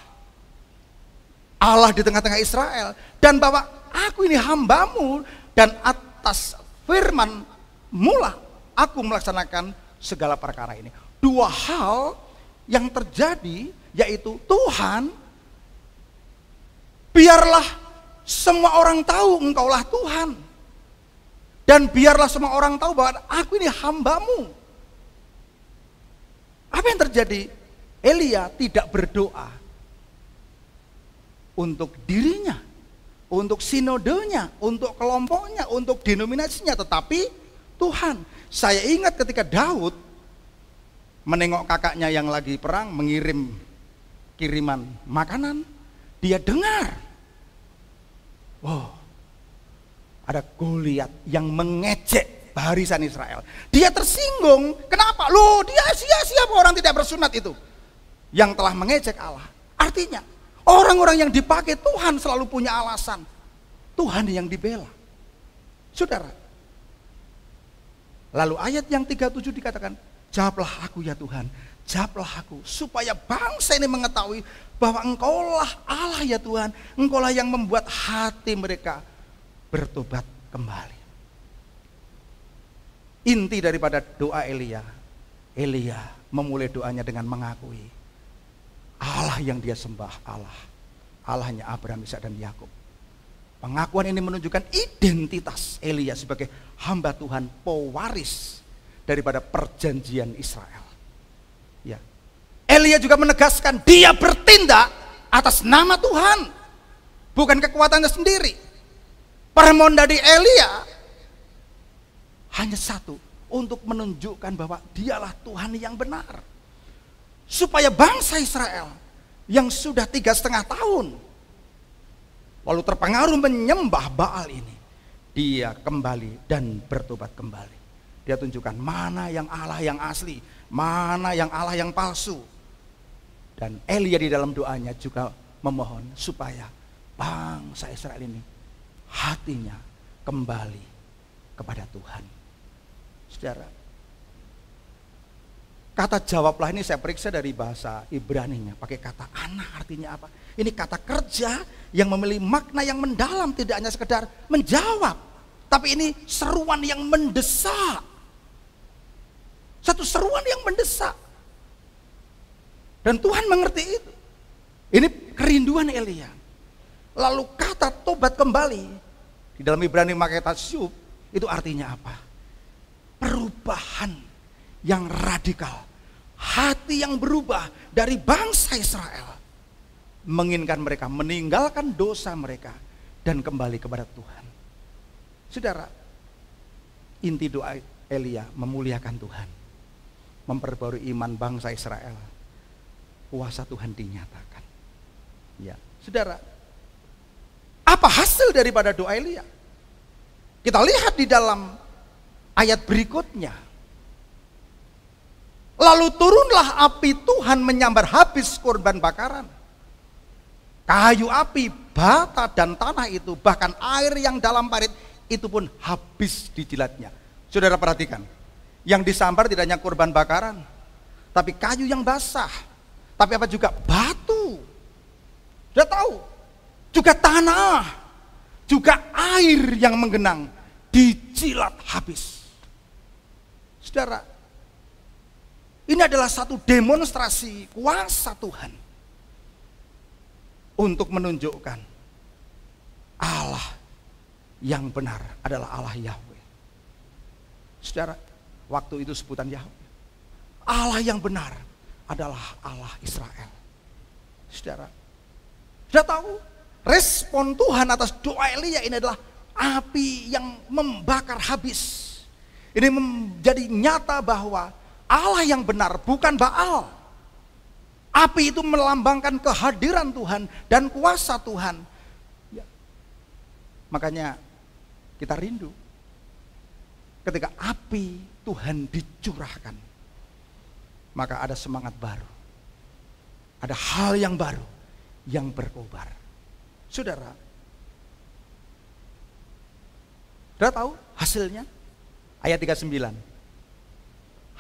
Allah di tengah-tengah Israel. Dan bahwa aku ini hambamu, dan atas firman mula aku melaksanakan segala perkara ini. Dua hal yang terjadi, yaitu Tuhan, biarlah semua orang tahu engkaulah Tuhan. Dan biarlah semua orang tahu bahwa aku ini hambamu. Apa yang terjadi? Elia tidak berdoa untuk dirinya, untuk sinodenya, untuk kelompoknya, untuk denominasinya, tetapi Tuhan. Saya ingat ketika Daud menengok kakaknya yang lagi perang, mengirim kiriman makanan, dia dengar, wow, ada Goliat yang mengejek barisan Israel. Dia tersinggung. Kenapa? Loh, dia siapa orang tidak bersunat itu yang telah mengejek Allah. Artinya orang-orang yang dipakai Tuhan selalu punya alasan. Tuhan yang dibela. Saudara, lalu ayat yang 37 dikatakan, jawablah aku ya Tuhan, jawablah aku, supaya bangsa ini mengetahui bahwa engkaulah Allah ya Tuhan, engkaulah yang membuat hati mereka bertobat kembali. Inti daripada doa Elia memulai doanya dengan mengakui Allah yang dia sembah, Allahnya Abraham, Ishak dan Yakub. Pengakuan ini menunjukkan identitas Elia sebagai hamba Tuhan, pewaris daripada perjanjian Israel. Ya. Elia juga menegaskan dia bertindak atas nama Tuhan, bukan kekuatannya sendiri. Permohonan dari Elia hanya satu, untuk menunjukkan bahwa dialah Tuhan yang benar. Supaya bangsa Israel yang sudah 3,5 tahun lalu terpengaruh menyembah Baal ini, dia kembali dan bertobat kembali. Dia tunjukkan mana yang Allah yang asli, mana yang Allah yang palsu. Dan Elia di dalam doanya juga memohon supaya bangsa Israel ini hatinya kembali kepada Tuhan. Saudara, kata jawablah ini saya periksa dari bahasa Ibrani-nya, pakai kata ana, artinya apa? Ini kata kerja yang memiliki makna yang mendalam, tidak hanya sekedar menjawab, tapi ini seruan yang mendesak. Satu seruan yang mendesak. Dan Tuhan mengerti itu. Ini kerinduan Elia. Lalu kata tobat kembali di dalam Ibrani pakai kata syub, itu artinya apa? Perubahan yang radikal, hati yang berubah dari bangsa Israel, menginginkan mereka meninggalkan dosa mereka dan kembali kepada Tuhan. Saudara, inti doa Elia memuliakan Tuhan, memperbarui iman bangsa Israel, kuasa Tuhan dinyatakan. Ya, saudara, apa hasil daripada doa Elia? Kita lihat di dalam ayat berikutnya. Lalu turunlah api Tuhan menyambar habis korban bakaran. Kayu api, bata dan tanah itu, bahkan air yang dalam parit itu pun habis dijilatnya. Saudara perhatikan, yang disambar tidak hanya korban bakaran, tapi kayu yang basah, tapi apa juga batu. Sudah tahu, juga tanah, juga air yang menggenang dijilat habis. Saudara, ini adalah satu demonstrasi kuasa Tuhan untuk menunjukkan Allah yang benar adalah Allah Yahweh. Saudara, waktu itu sebutan Yahweh. Allah yang benar adalah Allah Israel. Saudara, sudah tahu respon Tuhan atas doa Elia ini adalah api yang membakar habis. Ini menjadi nyata bahwa Allah yang benar bukan Baal. Api itu melambangkan kehadiran Tuhan dan kuasa Tuhan. Ya. Makanya kita rindu ketika api Tuhan dicurahkan, maka ada semangat baru, ada hal yang baru yang berkobar. Saudara, sudah tahu hasilnya? Ayat 39.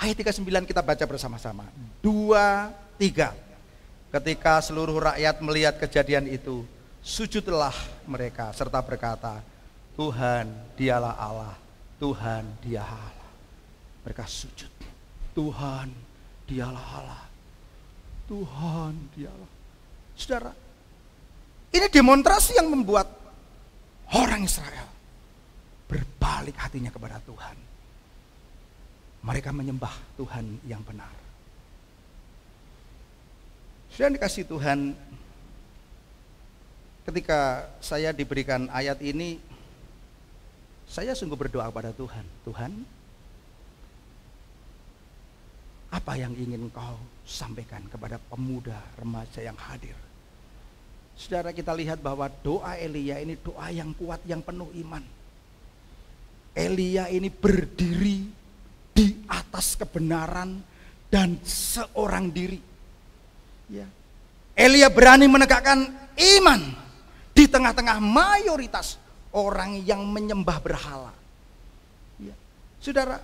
Ayat 39 kita baca bersama-sama. 2, 3. Ketika seluruh rakyat melihat kejadian itu, sujudlah mereka serta berkata, Tuhan dialah Allah, Tuhan dialah Allah. Mereka sujud. Tuhan dialah Allah, Tuhan dialah. Saudara, ini demonstrasi yang membuat orang Israel berbalik hatinya kepada Tuhan. Mereka menyembah Tuhan yang benar. Sudah dikasih Tuhan, ketika saya diberikan ayat ini, saya sungguh berdoa kepada Tuhan. Tuhan, apa yang ingin Kau sampaikan kepada pemuda remaja yang hadir? Saudara, kita lihat bahwa doa Elia ini doa yang kuat, yang penuh iman. Elia ini berdiri di atas kebenaran dan seorang diri. Ya. Elia berani menegakkan iman di tengah-tengah mayoritas orang yang menyembah berhala. Ya. Saudara,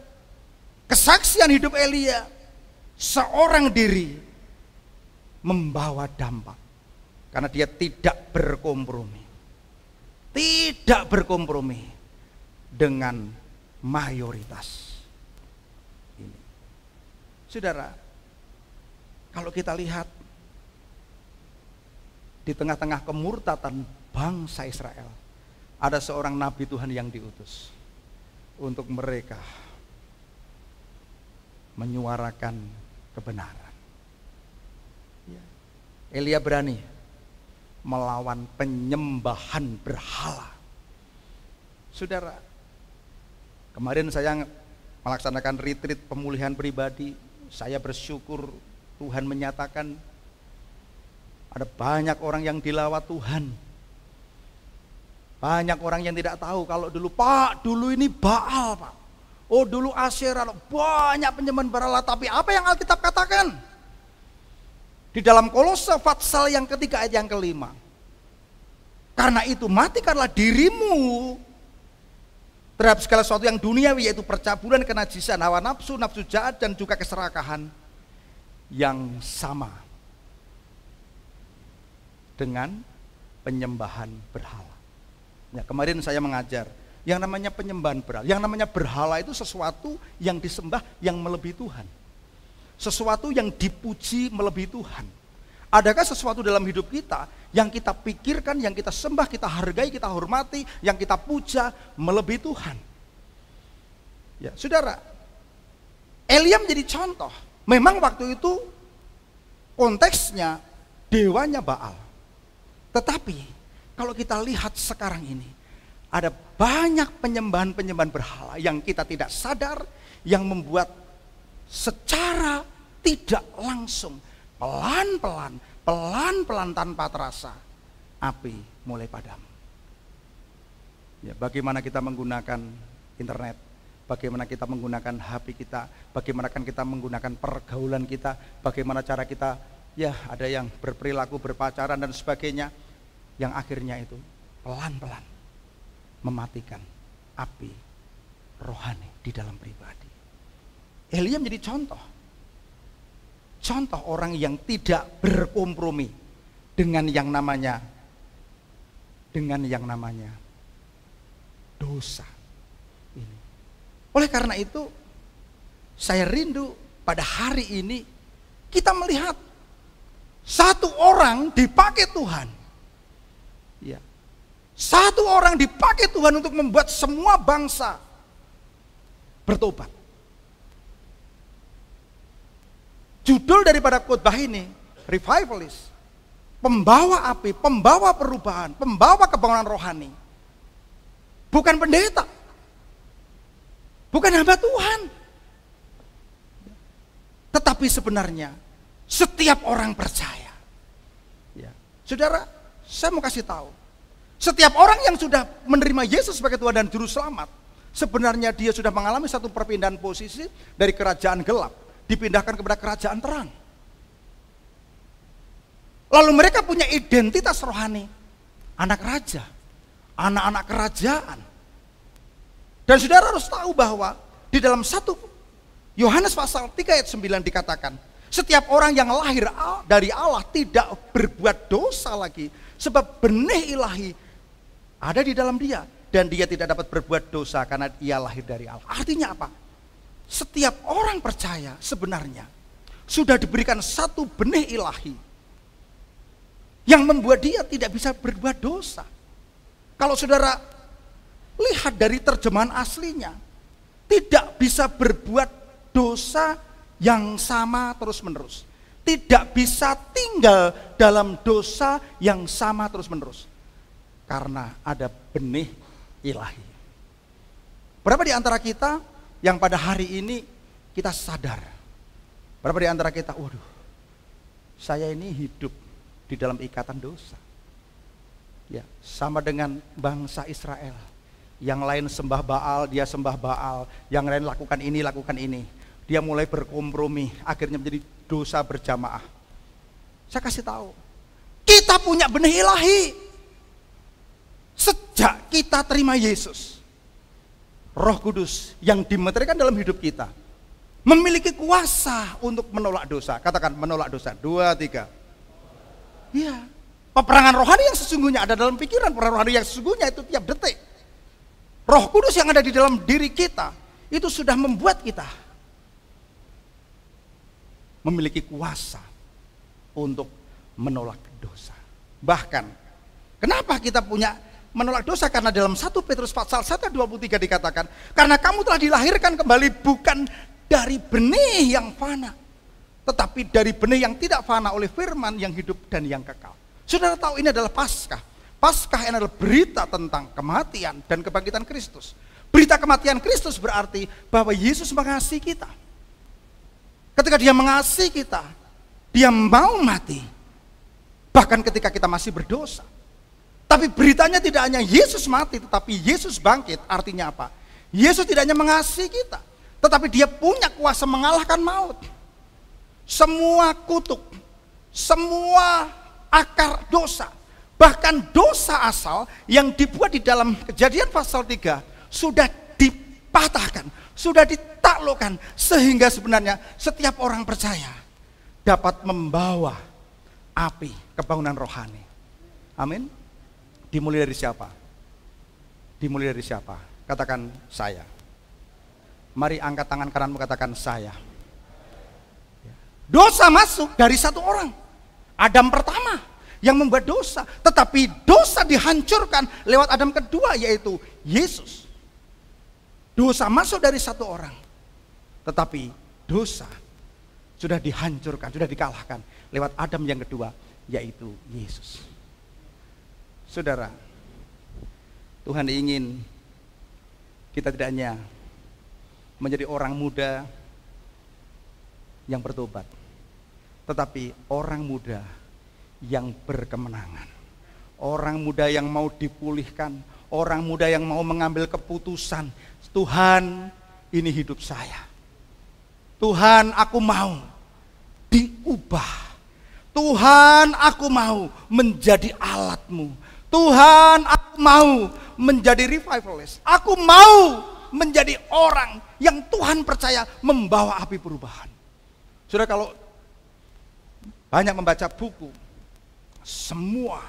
kesaksian hidup Elia seorang diri membawa dampak karena dia tidak berkompromi. Tidak berkompromi dengan mayoritas ini. Saudara, kalau kita lihat di tengah-tengah kemurtatan bangsa Israel, ada seorang nabi Tuhan yang diutus untuk mereka menyuarakan kebenaran. Elia berani melawan penyembahan berhala. Saudara, kemarin saya melaksanakan retreat pemulihan pribadi. Saya bersyukur Tuhan menyatakan ada banyak orang yang dilawat Tuhan. Banyak orang yang tidak tahu kalau dulu, Pak, dulu ini Baal, Pak. Oh, dulu Asyera, banyak penyembahan berhala. Tapi apa yang Alkitab katakan? Di dalam Kolose pasal yang ketiga ayat yang kelima. Karena itu matikanlah dirimu terhadap segala sesuatu yang duniawi, yaitu percabulan, kenajisan, hawa nafsu, nafsu jahat, dan juga keserakahan yang sama dengan penyembahan berhala. Ya, kemarin saya mengajar yang namanya penyembahan berhala. Yang namanya berhala itu sesuatu yang disembah yang melebihi Tuhan. Sesuatu yang dipuji melebihi Tuhan. Adakah sesuatu dalam hidup kita yang kita pikirkan, yang kita sembah, kita hargai, kita hormati, yang kita puja melebihi Tuhan? Ya, saudara, Elia menjadi contoh. Memang waktu itu konteksnya dewanya Baal. Tetapi kalau kita lihat sekarang ini, ada banyak penyembahan-penyembahan berhala yang kita tidak sadar, yang membuat secara tidak langsung, pelan-pelan tanpa terasa, api mulai padam. Ya, bagaimana kita menggunakan internet, bagaimana kita menggunakan HP kita, bagaimana kita menggunakan pergaulan kita, bagaimana cara kita, ya ada yang berperilaku berpacaran dan sebagainya, yang akhirnya itu pelan-pelan mematikan api rohani di dalam pribadi. Elia menjadi contoh orang yang tidak berkompromi dengan yang namanya dosa ini. Oleh karena itu saya rindu pada hari ini kita melihat satu orang dipakai Tuhan. Ya. Satu orang dipakai Tuhan untuk membuat semua bangsa bertobat. Judul daripada khotbah ini, revivalist, pembawa api, pembawa perubahan, pembawa kebangunan rohani. Bukan pendeta, bukan hamba Tuhan, tetapi sebenarnya setiap orang percaya. Ya. Saudara, saya mau kasih tahu, setiap orang yang sudah menerima Yesus sebagai Tuhan dan Juru Selamat, sebenarnya dia sudah mengalami satu perpindahan posisi dari kerajaan gelap, dipindahkan kepada kerajaan terang. Lalu mereka punya identitas rohani, anak raja, anak-anak kerajaan. Dan saudara harus tahu bahwa di dalam 1 Yohanes pasal 3 ayat 9 dikatakan, setiap orang yang lahir dari Allah tidak berbuat dosa lagi, sebab benih ilahi ada di dalam dia, dan dia tidak dapat berbuat dosa karena ia lahir dari Allah. Artinya apa? Setiap orang percaya sebenarnya sudah diberikan satu benih ilahi yang membuat dia tidak bisa berbuat dosa. Kalau saudara lihat dari terjemahan aslinya, tidak bisa berbuat dosa yang sama terus-menerus. Tidak bisa tinggal dalam dosa yang sama terus-menerus. Karena ada benih ilahi. Berapa di antara kita yang pada hari ini kita sadar? Berapa di antara kita, waduh, saya ini hidup di dalam ikatan dosa. Ya, sama dengan bangsa Israel. Yang lain sembah Baal, dia sembah Baal. Yang lain lakukan ini. Dia mulai berkompromi, akhirnya menjadi dosa berjamaah. Saya kasih tahu, kita punya benih ilahi. Sejak kita terima Yesus, Roh Kudus yang dimeteraikan dalam hidup kita memiliki kuasa untuk menolak dosa. Katakan menolak dosa. 2, 3. Iya. Peperangan rohani yang sesungguhnya ada dalam pikiran. Peperangan rohani yang sesungguhnya itu tiap detik. Roh Kudus yang ada di dalam diri kita itu sudah membuat kita memiliki kuasa untuk menolak dosa. Bahkan kenapa kita punya menolak dosa? Karena dalam 1 Petrus pasal 1:23 dikatakan, karena kamu telah dilahirkan kembali bukan dari benih yang fana, tetapi dari benih yang tidak fana oleh firman yang hidup dan yang kekal. Saudara tahu ini adalah Paskah. Paskah ini adalah berita tentang kematian dan kebangkitan Kristus. Berita kematian Kristus berarti bahwa Yesus mengasihi kita. Ketika dia mengasihi kita, dia mau mati. Bahkan ketika kita masih berdosa. Tapi beritanya tidak hanya Yesus mati, tetapi Yesus bangkit. Artinya apa? Yesus tidak hanya mengasihi kita, tetapi dia punya kuasa mengalahkan maut. Semua kutuk, semua akar dosa, bahkan dosa asal yang dibuat di dalam Kejadian pasal 3 sudah dipatahkan, sudah ditaklukkan, sehingga sebenarnya setiap orang percaya dapat membawa api kebangunan rohani. Amin. Dimulai dari siapa? Dimulai dari siapa? Katakan saya. Mari angkat tangan kananmu, katakan saya. Dosa masuk dari satu orang, Adam pertama yang membuat dosa. Tetapi dosa dihancurkan lewat Adam kedua, yaitu Yesus. Dosa masuk dari satu orang, tetapi dosa sudah dihancurkan, sudah dikalahkan lewat Adam yang kedua, yaitu Yesus. Saudara, Tuhan ingin kita tidak hanya menjadi orang muda yang bertobat, tetapi orang muda yang berkemenangan, orang muda yang mau dipulihkan, orang muda yang mau mengambil keputusan. Tuhan, ini hidup saya. Tuhan, aku mau diubah. Tuhan, aku mau menjadi alat-Mu. Tuhan, aku mau menjadi revivalist. Aku mau menjadi orang yang Tuhan percaya membawa api perubahan. Saudara, kalau banyak membaca buku, semua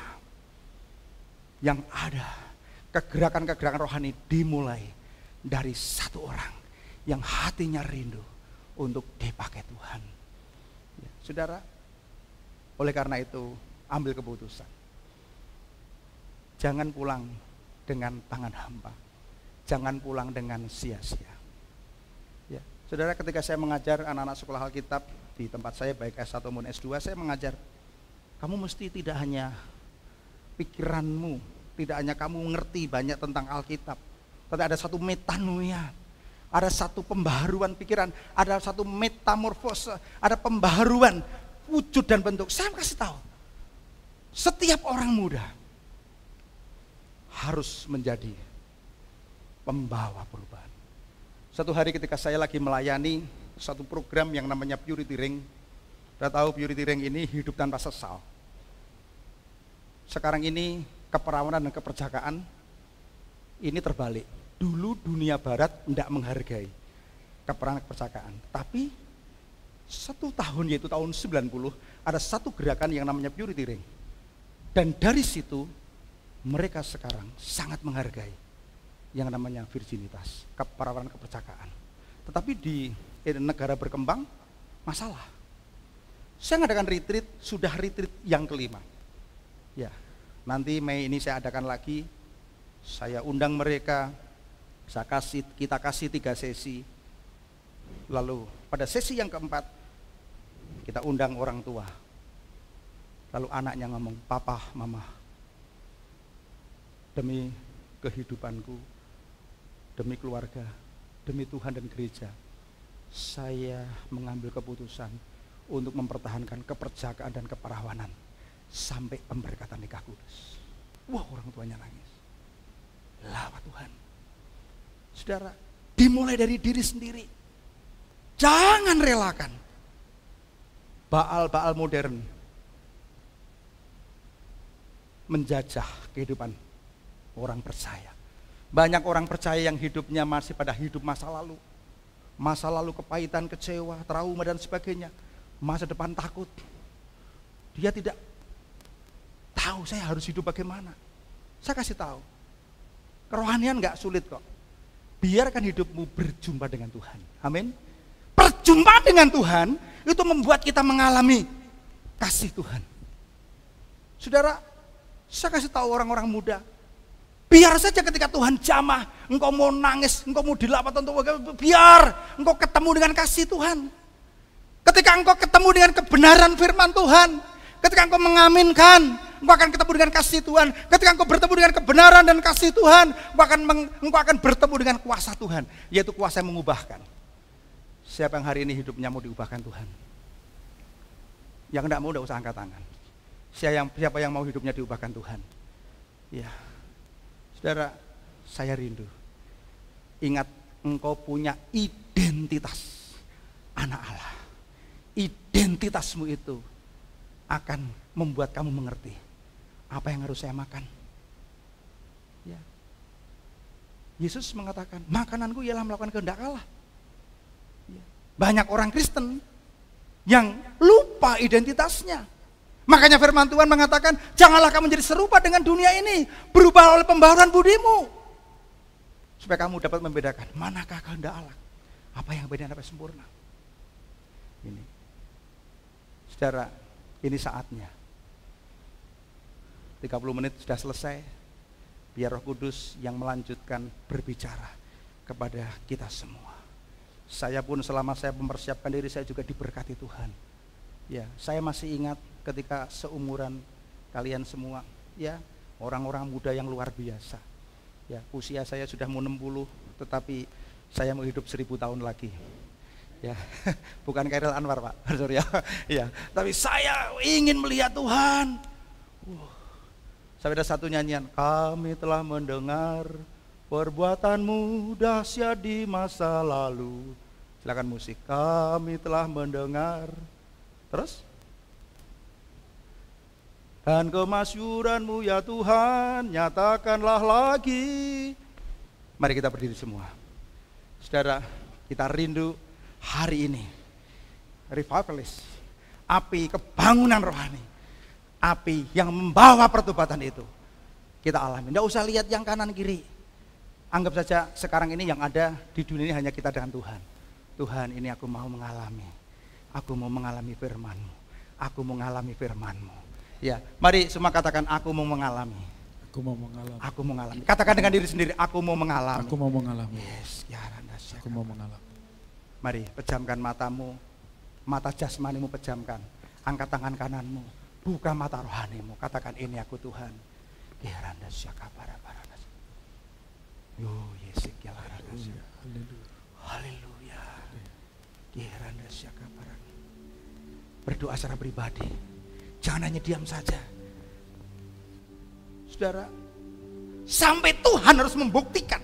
yang ada kegerakan-kegerakan rohani dimulai dari satu orang yang hatinya rindu untuk dipakai Tuhan. Ya, saudara, oleh karena itu ambil keputusan. Jangan pulang dengan tangan hampa. Jangan pulang dengan sia-sia. Ya, saudara, ketika saya mengajar anak-anak sekolah Alkitab di tempat saya, baik S1 maupun S2, saya mengajar, kamu mesti tidak hanya pikiranmu, tidak hanya kamu mengerti banyak tentang Alkitab, tapi ada satu metanoia, ada satu pembaharuan pikiran, ada satu metamorfose, ada pembaharuan wujud dan bentuk. Saya kasih tahu, setiap orang muda harus menjadi pembawa perubahan. Satu hari ketika saya lagi melayani satu program yang namanya Purity Ring, Sudah tahu Purity Ring ini hidup tanpa sesal. Sekarang ini keperawanan dan keperjakaan ini terbalik. Dulu dunia barat tidak menghargai. keperangan kepercayaan. Tapi 1 tahun, yaitu tahun 90, ada satu gerakan yang namanya Purity Ring. Dan dari situ mereka sekarang sangat menghargai yang namanya virginitas, keperawanan kepercayaan. Tetapi di negara berkembang masalah. Saya ngadakan retreat, sudah retreat yang kelima. Ya, nanti Mei ini saya adakan lagi. Saya undang mereka, kita kasih 3 sesi. Lalu pada sesi yang keempat kita undang orang tua. Lalu anaknya ngomong, "Papa, Mama, demi kehidupanku, demi keluarga, demi Tuhan dan gereja, saya mengambil keputusan untuk mempertahankan kepercayaan dan keperawanan sampai pemberkatan nikah kudus." Wah, orang tuanya nangis. Lawat Tuhan. Saudara, dimulai dari diri sendiri. Jangan relakan Baal-Baal modern menjajah kehidupan orang percaya. Banyak orang percaya yang hidupnya masih pada hidup masa lalu. Masa lalu kepahitan, kecewa, trauma dan sebagainya. Masa depan takut. Dia tidak tahu saya harus hidup bagaimana. Saya kasih tahu. Kerohanian gak sulit kok. Biarkan hidupmu berjumpa dengan Tuhan. Amin. Perjumpaan dengan Tuhan itu membuat kita mengalami kasih Tuhan. Saudara, saya kasih tahu orang-orang muda, biar saja ketika Tuhan jamah, engkau mau nangis, engkau mau dilapatkan, biar engkau ketemu dengan kasih Tuhan. Ketika engkau ketemu dengan kebenaran firman Tuhan, ketika engkau mengaminkan, engkau akan ketemu dengan kasih Tuhan. Ketika engkau bertemu dengan kebenaran dan kasih Tuhan, engkau akan bertemu dengan kuasa Tuhan, yaitu kuasa yang mengubahkan. Siapa yang hari ini hidupnya mau diubahkan Tuhan? Yang enggak mau, enggak usah angkat tangan. Siapa yang mau hidupnya diubahkan Tuhan? Ya, saudara, saya rindu. Ingat, engkau punya identitas anak Allah. Identitasmu itu akan membuat kamu mengerti apa yang harus saya makan. Ya. Yesus mengatakan, makananku ialah melakukan kehendak Allah. Ya. Banyak orang Kristen yang lupa identitasnya. Makanya firman Tuhan mengatakan, janganlah kamu menjadi serupa dengan dunia ini, berubah oleh pembaharuan budimu. Supaya kamu dapat membedakan, manakah kehendak Allah, apa yang benar, apa yang sempurna. Ini, saudara, ini saatnya. 30 menit sudah selesai, biar Roh Kudus yang melanjutkan berbicara kepada kita semua. Saya pun selama saya mempersiapkan diri, saya juga diberkati Tuhan. Ya, saya masih ingat ketika seumuran kalian semua, ya, orang-orang muda yang luar biasa. Ya, usia saya sudah mau 60, tetapi saya mau hidup 1000 tahun lagi. Ya, bukan Khairil Anwar, Pak. Sorry ya. Ya, tapi saya ingin melihat Tuhan. Sampai ada satu nyanyian, kami telah mendengar perbuatanmu dahsyat di masa lalu. Silakan musik. Kami telah mendengar. Terus? Dan kemasyuranmu ya Tuhan, nyatakanlah lagi. Mari kita berdiri semua. Saudara, kita rindu hari ini. Revivalis. Api kebangunan rohani. Api yang membawa pertobatan itu. Kita alami. Tidak usah lihat yang kanan kiri. Anggap saja sekarang ini yang ada di dunia ini hanya kita dengan Tuhan. Tuhan, ini aku mau mengalami. Aku mau mengalami firman-Mu. Aku mau mengalami firman-Mu. Ya, mari semua katakan, aku mau mengalami. Aku mau mengalami. Aku mau mengalami. Katakan dengan diri sendiri, aku mau mengalami. Aku mau mengalami. Yes, ya Randasya. Aku mau mengalami. Mari pejamkan matamu, mata jasmanimu pejamkan. Angkat tangan kananmu, buka mata rohanimu. Katakan, ini aku Tuhan. Ya Randasya kapara paradas. Yo, Yesik ya Randasya. Haleluya. Haleluya. Ya Randasya kapara. Berdoa secara pribadi. Jangan hanya diam saja. Saudara, sampai Tuhan harus membuktikan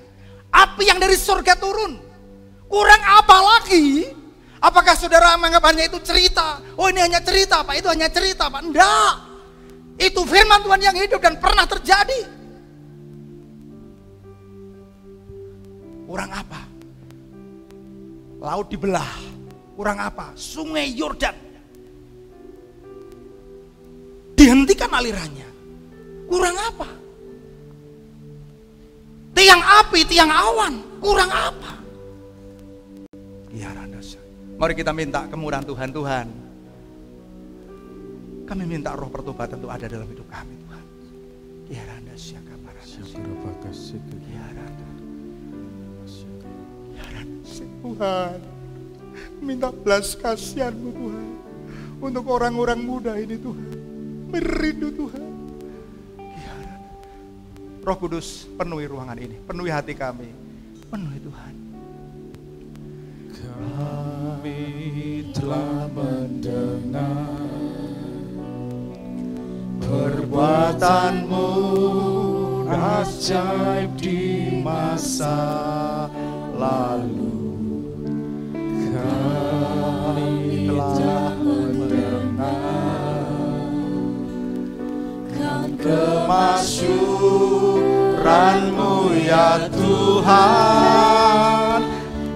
api yang dari surga turun. Kurang apa lagi? Apakah saudara menganggap hanya itu cerita? Oh, ini hanya cerita, Pak. Itu hanya cerita, Pak. Enggak. Itu firman Tuhan yang hidup dan pernah terjadi. Kurang apa? Laut dibelah. Kurang apa? Sungai Yordan dihentikan alirannya. Kurang apa? Tiang api, tiang awan. Kurang apa? Ya, mari kita minta kemurahan Tuhan. Tuhan, kami minta roh pertobatan itu ada dalam hidup kami, Tuhan. Ya, Randa Syaka Parana. Ya, Randa. Ya, Randa. Tuhan, minta belas kasihan-Mu Tuhan untuk orang-orang muda ini Tuhan. Merindu Tuhan. Ya, Randa. Roh Kudus penuhi ruangan ini, penuhi hati kami, penuhi Tuhan. Kami telah mendengar perbuatan-Mu ajaib di masa lalu. Kami telah mendengar kemasyuran-Mu ya Tuhan.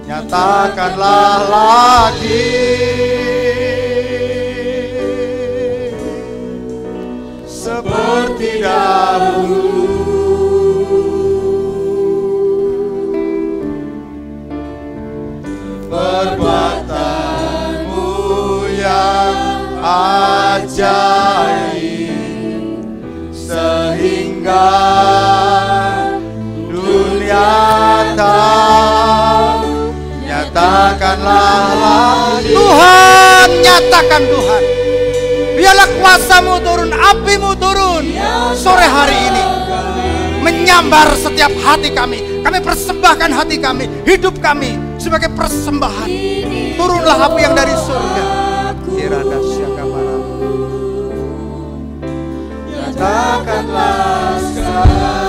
Nyatakanlah lagi seperti dahulu. Perbuatan-Mu yang ajaib sehingga dunia tahu. Nyatakanlah lagi Tuhan, nyatakan Tuhan. Biarlah kuasa-Mu turun, api-Mu turun sore hari ini, menyambar setiap hati kami. Kami persembahkan hati kami, hidup kami sebagai persembahan. Turunlah api yang dari surga. Irada Syaka Parana. Nyatakanlah sekarang.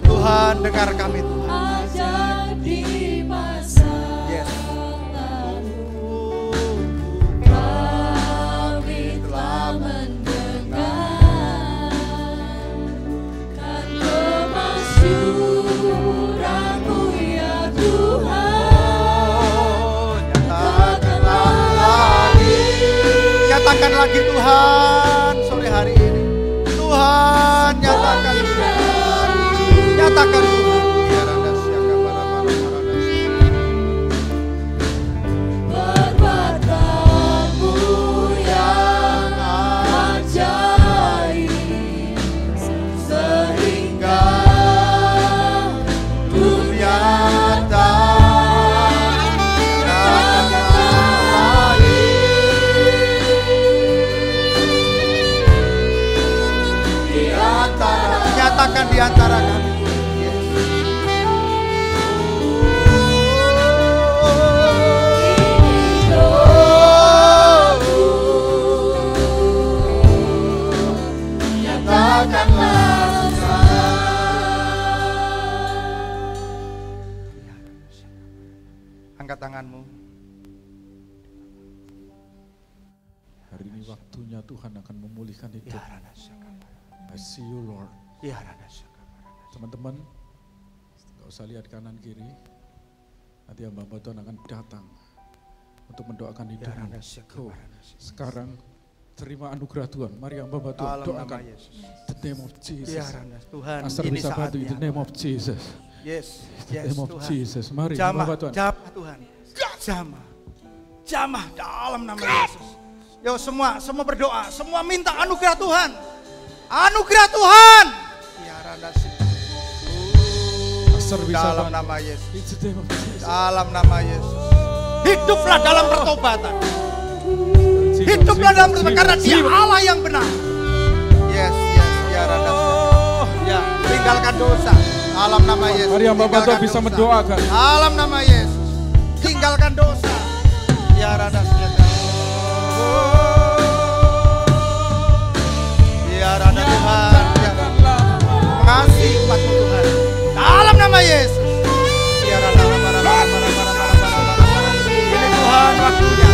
Tuhan, dengar kami Tuhan. Ajaib di masa Yes. kami telah mendengar kan kemasyuran-Mu ya Tuhan. Nyatakanlah lagi. Nyatakan lagi Tuhan sore hari ini. Tuhan, nyatakan. Nyatakan Tuhan. Perbuatan-Mu yang ajaib sehingga Dunia tahu. Nyatakanlah lagi. Nyatakan di antara kami. Angkat tanganmu. Hari ini waktunya Tuhan akan memulihkan hidup. I see you Lord. Teman-teman, gak usah lihat kanan kiri. Nanti hamba Tuhan akan datang untuk mendoakan hidupmu. Go. Sekarang terima anugerah Tuhan. Mari hamba Tuhan doakan. The name of Jesus. Tuhan, Pastor ini bisa bantu. In the saatnya. name of Jesus. Yes, The yes name of Tuhan. Jesus. Mari Jamah, hamba Tuhan. jamah Tuhan. Jamah. Jamah dalam nama Yesus. Yo semua berdoa, semua minta anugerah Tuhan. Anugerah Tuhan. Pastor bisa Dalam bantu. nama Yesus. In the name of Jesus. Dalam nama Yesus. Hiduplah dalam pertobatan. Jesus, Hiduplah dalam Jesus, pertobatan karena Jesus, Dia Jesus. Allah yang benar. Yes, ya Randa. Ya, tinggalkan dosa. Dalam nama Yesus. Mari hamba Tuhan Tinggalkan bisa dosa. mendoakan. Dalam nama Yesus. Tinggalkan dosa. Ya Randa. Ya Randa Tuhan. Ya. Mengasihi umat-Mu Tuhan. Dalam nama Yesus. Ya Randa. Ini Tuhan waktunya.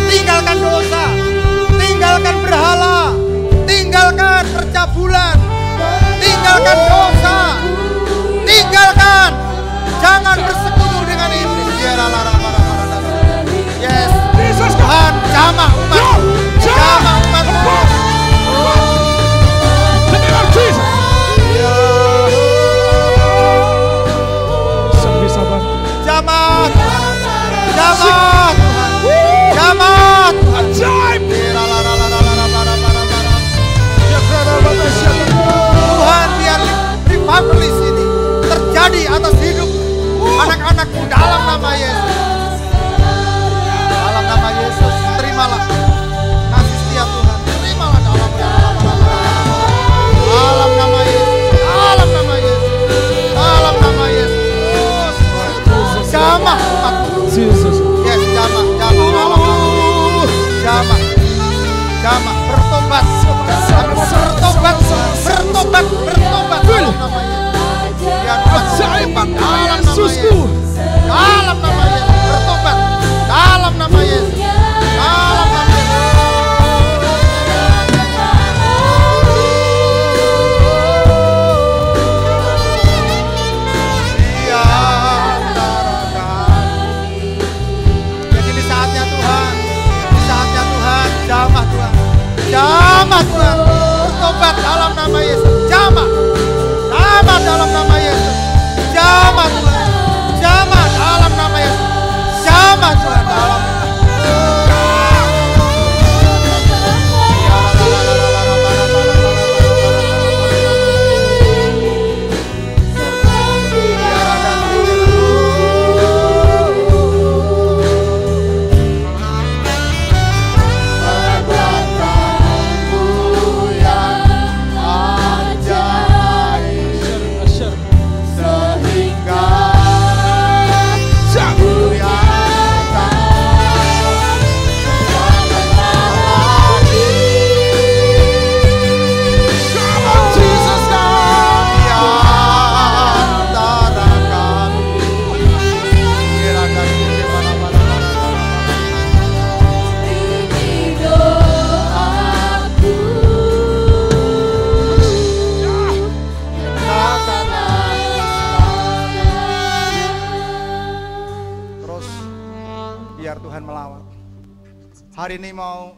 Hari ini mau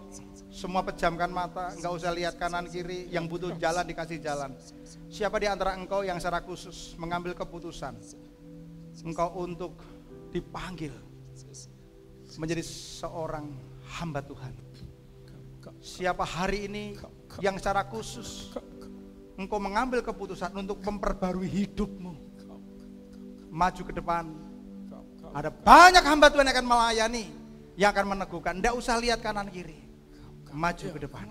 semua pejamkan mata, enggak usah lihat kanan kiri, yang butuh jalan dikasih jalan. Siapa di antara engkau yang secara khusus mengambil keputusan engkau untuk dipanggil menjadi seorang hamba Tuhan? Siapa hari ini yang secara khusus engkau mengambil keputusan untuk memperbarui hidupmu, maju ke depan? Ada banyak hamba Tuhan yang akan melayani, yang akan meneguhkan. Tidak usah lihat kanan kiri, maju ke depan.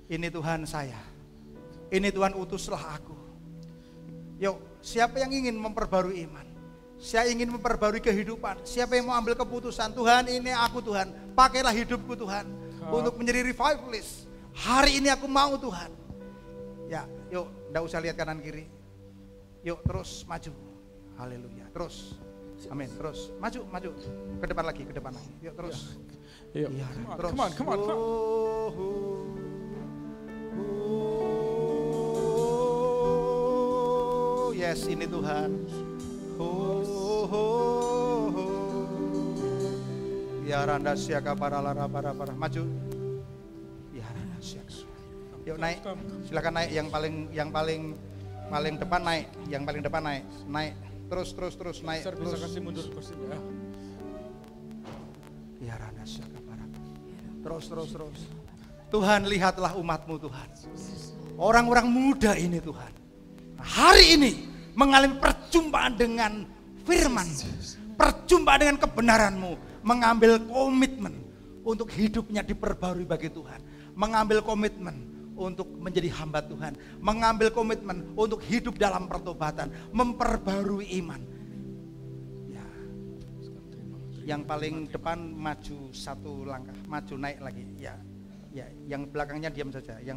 Ini Tuhan saya, ini Tuhan utuslah aku. Yuk, siapa yang ingin memperbarui iman? Saya ingin memperbarui kehidupan. Siapa yang mau ambil keputusan, Tuhan ini aku Tuhan, pakailah hidupku Tuhan untuk menjadi revivalist. Hari ini aku mau Tuhan. Ya, yuk, tidak usah lihat kanan kiri. Yuk, terus maju. Haleluya, terus. Amin, terus maju ke depan lagi, Yuk terus. Yuk. Ya, Terus. Come on. Yes, ini Tuhan. Ya randa siaka para lara para maju. Ya randa siaka. Yuk naik. Silakan naik yang paling depan naik, naik. Terus naik. Bisa kasih mundur kursi ya. Ya randa siaka para. Terus. Tuhan, lihatlah umat-Mu Tuhan. Orang-orang muda ini Tuhan. Hari ini mengalami perjumpaan dengan firman, perjumpaan dengan kebenaran-Mu, mengambil komitmen untuk hidupnya diperbarui bagi Tuhan, mengambil komitmen untuk menjadi hamba Tuhan, mengambil komitmen untuk hidup dalam pertobatan, memperbarui iman. Ya. Yang paling depan maju satu langkah, maju naik lagi. Ya, yang belakangnya diam saja, Ya.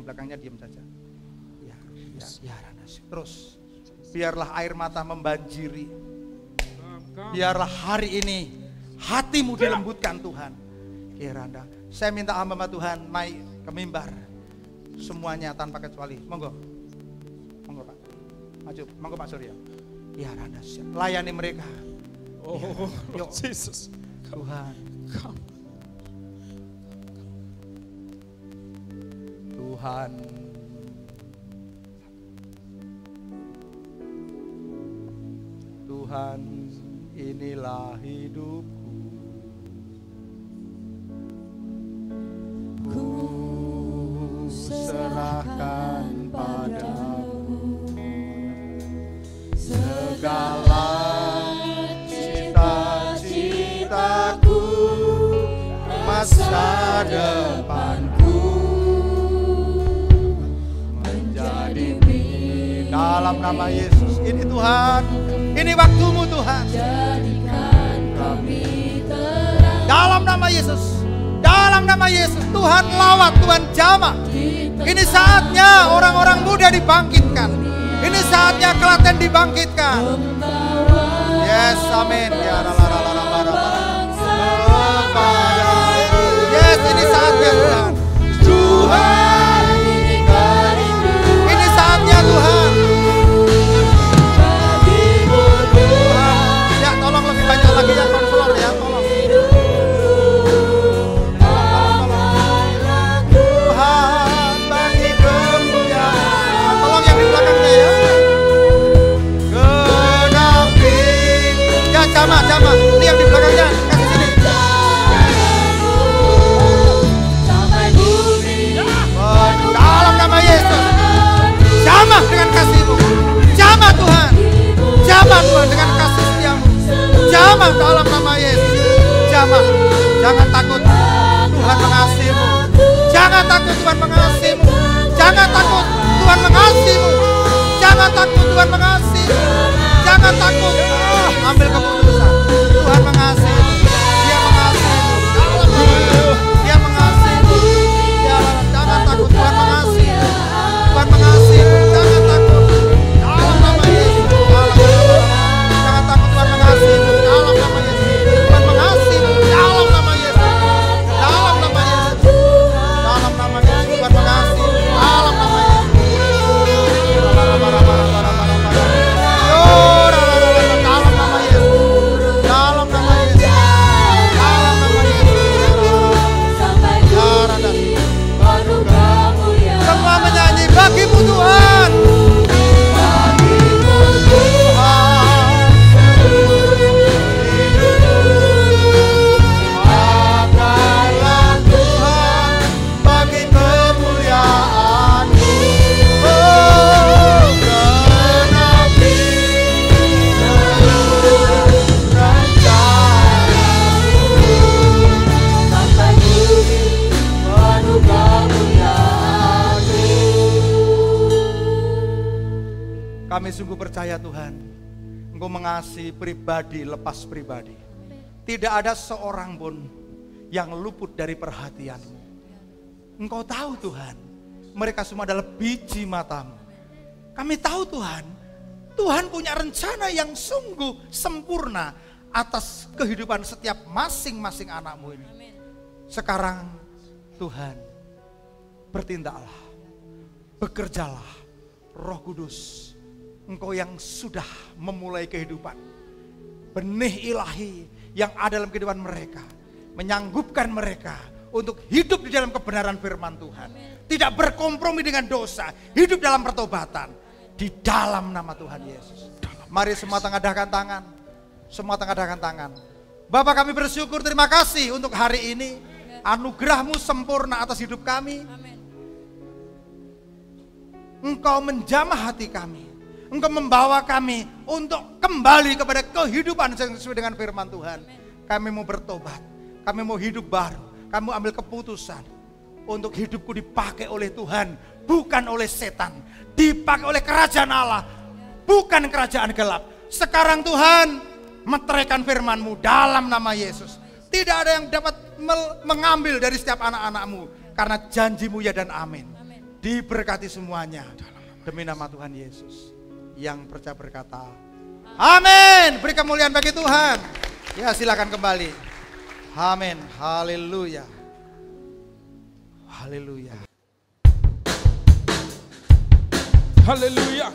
Terus. Biarlah air mata membanjiri. Biarlah hari ini hatimu dilembutkan Tuhan. Kiranda, saya minta hamba Tuhan naik ke mimbar. Semuanya tanpa kecuali. Monggo Pak. Maju, monggo Pak Surya. Ya Randa, layani mereka. Yuk. Jesus. Tuhan. Tuhan. Tuhan, inilah hidupku. Ku serahkan padamu segala cita-citaku, masa depanku menjadi milik. Dalam nama Yesus, ini Tuhan, ini waktumu Tuhan. Jadikan kami terang. Dalam nama Yesus, Tuhan lawat, Tuhan jamah. Ini saatnya orang-orang muda dibangkitkan. Ini saatnya Klaten dibangkitkan. Yes, amin. Ya, yes, ini saatnya Tuhan. Tuhan, ini saatnya Tuhan. Ya, tolong lebih banyak lagi yang konselor ya, tolong. Tuhan bagi kemuliaan. Tolong yang di belakangnya ya. Genapi. Ya, jamaah. Ini yang di belakangnya, kasih sini. Dalam nama Yesus, jamah dengan kasih-Mu. Jamah Tuhan dengan kasih setiamu. Jamah dalam nama Yesus. Jamah. Jangan takut, Tuhan mengasihi-Mu. Jangan takut, Tuhan mengasihi-Mu. Jangan takut, Tuhan mengasihi-Mu. Jangan takut, Tuhan mengasihi. Jangan takut. Ambil keputusan. Tuhan mengasihi-Mu. Dia mengasihi-Mu. Dia mengasihi-Mu. Jangan takut, Tuhan mengasihi. Tuhan mengasihi-Mu. Jangan takut. Dalam nama Yesus. Jangan takut, Tuhan mengasihi-Mu. Dalam nama Yesus. Tuhan mengasihi-Mu. Dalam nama Yesus. Dalam nama Yesus. Dalam nama Yesus. Tuhan mengasihi. Dalam nama Yesus. Dalam nama Yesus. Kami sungguh percaya Tuhan, Engkau mengasihi pribadi lepas pribadi. Tidak ada seorang pun yang luput dari perhatian-Mu. Engkau tahu Tuhan, mereka semua adalah biji mata-Mu. Kami tahu Tuhan, Tuhan punya rencana yang sungguh sempurna atas kehidupan setiap masing-masing anak-Mu ini. Sekarang Tuhan, bertindaklah, bekerjalah, Roh Kudus, Engkau yang sudah memulai kehidupan. Benih ilahi yang ada dalam kehidupan mereka, menyanggupkan mereka untuk hidup di dalam kebenaran firman Tuhan. Tidak berkompromi dengan dosa, hidup dalam pertobatan. Di dalam nama Tuhan Yesus. Mari semua tengadahkan tangan. Semua tengadahkan tangan. Bapa, kami bersyukur, terima kasih untuk hari ini. Anugerah-Mu sempurna atas hidup kami. Engkau menjamah hati kami. Engkau membawa kami untuk kembali kepada kehidupan sesuai dengan firman Tuhan. Kami mau bertobat. Kami mau hidup baru. Kami mau ambil keputusan untuk hidupku dipakai oleh Tuhan, bukan oleh setan. Dipakai oleh kerajaan Allah, bukan kerajaan gelap. Sekarang Tuhan, meteraikan firman-Mu dalam nama Yesus. Tidak ada yang dapat mengambil dari setiap anak-anak-Mu, karena janji-Mu ya dan amin. Diberkati semuanya demi nama Tuhan Yesus. Yang percaya berkata amin. Beri kemuliaan bagi Tuhan. Ya, silakan kembali. Amin. Haleluya. Haleluya. Haleluya.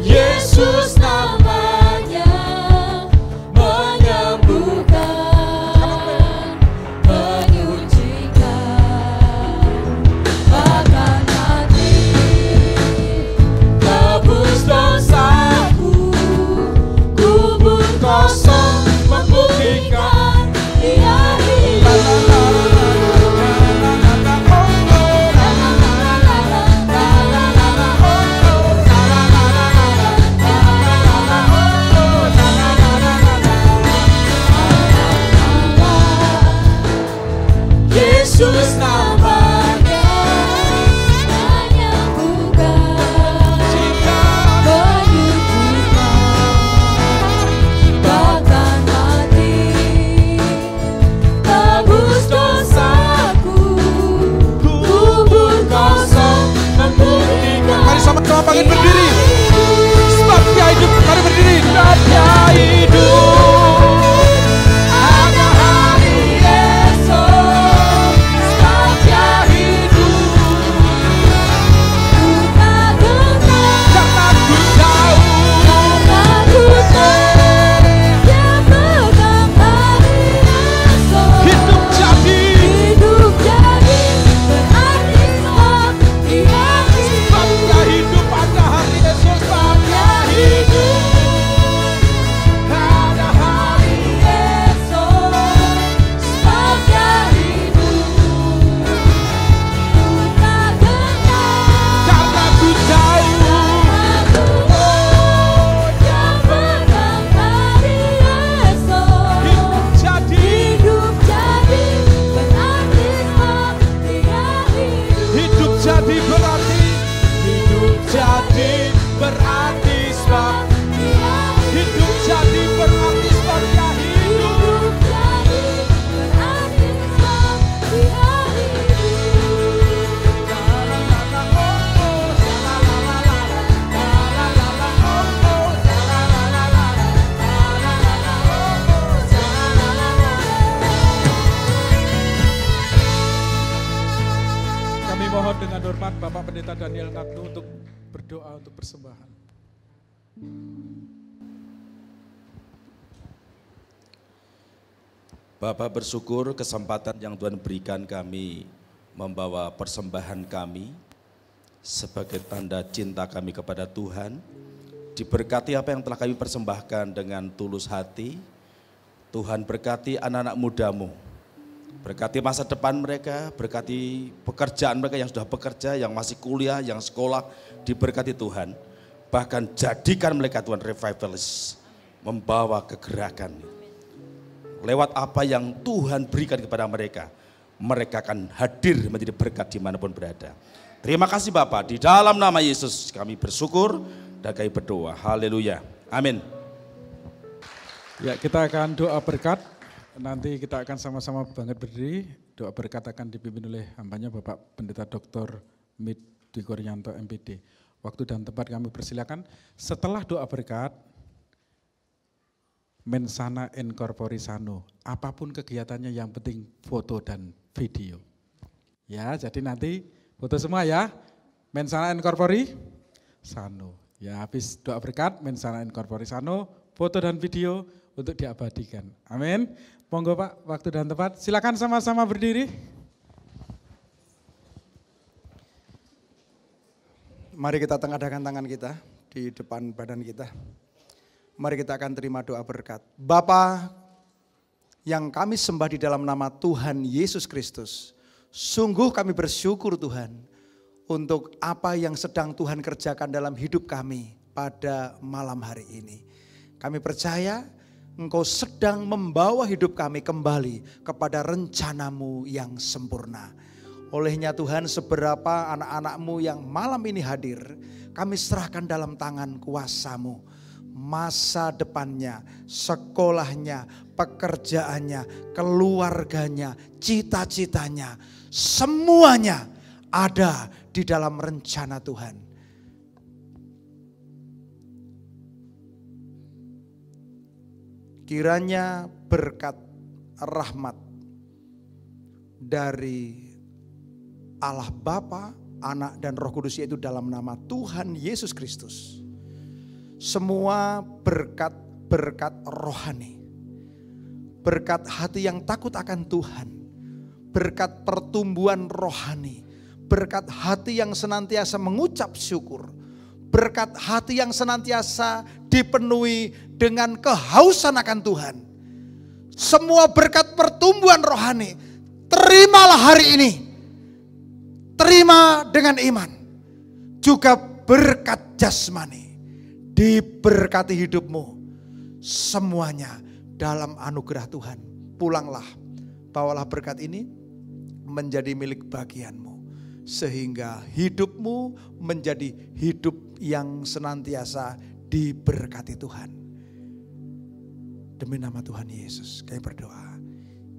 Yesus namanya menyembuhkan, menyucikan, bahkan hati tebus dosaku, kubur kosong membuktikan Dia hidup. Yesus namanya menyembuhkan, menyucikan, bahkan hati tebus dosaku, kubur kosong membuktikan. Mari sama-sama bangkit berdiri. Sebab Dia hidup. Mari berdiri. Sebab Dia hidup. Mohon dengan hormat Bapak Pendeta Daniel Ngaknu untuk berdoa untuk persembahan. Bapak bersyukur kesempatan yang Tuhan berikan kami membawa persembahan kami sebagai tanda cinta kami kepada Tuhan. Diberkati apa yang telah kami persembahkan dengan tulus hati. Tuhan berkati anak-anak mudamu Berkati masa depan mereka, berkati pekerjaan mereka yang sudah bekerja, yang masih kuliah, yang sekolah, diberkati Tuhan. Bahkan jadikan mereka Tuhan revivalis, membawa kegerakan. Lewat apa yang Tuhan berikan kepada mereka, mereka akan hadir menjadi berkat dimanapun berada. Terima kasih Bapak, di dalam nama Yesus kami bersyukur dan kami berdoa. Haleluya. Amin. Ya, kita akan doa berkat. Nanti kita akan sama-sama bangkit berdiri. Doa berkat akan dipimpin oleh hambanya Bapak Pendeta Dr. Mit Dwi Koryanto MPD. Waktu dan tempat kami persilakan. Setelah doa berkat, mensana in corpore sano. Apapun kegiatannya yang penting foto dan video. Ya, jadi nanti foto semua ya. Mensana in corpore sano. Ya, habis doa berkat, mensana in corpore sano, foto dan video untuk diabadikan. Amin. Monggo Pak, waktu dan tempat. Silakan sama-sama berdiri. Mari kita tengadakan tangan kita di depan badan kita. Mari kita akan terima doa berkat. Bapa yang kami sembah di dalam nama Tuhan Yesus Kristus, sungguh kami bersyukur Tuhan untuk apa yang sedang Tuhan kerjakan dalam hidup kami pada malam hari ini. Kami percaya Engkau sedang membawa hidup kami kembali kepada rencana-Mu yang sempurna. Olehnya Tuhan, seberapa anak-anak-Mu yang malam ini hadir, kami serahkan dalam tangan kuasa-Mu. Masa depannya, sekolahnya, pekerjaannya, keluarganya, cita-citanya, semuanya ada di dalam rencana Tuhan. Kiranya berkat rahmat dari Allah Bapa, Anak dan Roh Kudus, yaitu dalam nama Tuhan Yesus Kristus. Semua berkat-berkat rohani, berkat hati yang takut akan Tuhan, berkat pertumbuhan rohani, berkat hati yang senantiasa mengucap syukur, berkat hati yang senantiasa dipenuhi dengan kehausan akan Tuhan. Semua berkat pertumbuhan rohani, terimalah hari ini. Terima dengan iman. Juga berkat jasmani, diberkati hidupmu. Semuanya dalam anugerah Tuhan. Pulanglah, bawalah berkat ini menjadi milik bagianmu. Sehingga hidupmu menjadi hidup yang senantiasa diberkati Tuhan. Demi nama Tuhan Yesus kami berdoa.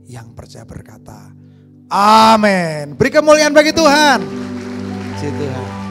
Yang percaya berkata, amin. Beri kemuliaan bagi Tuhan. Puji Tuhan.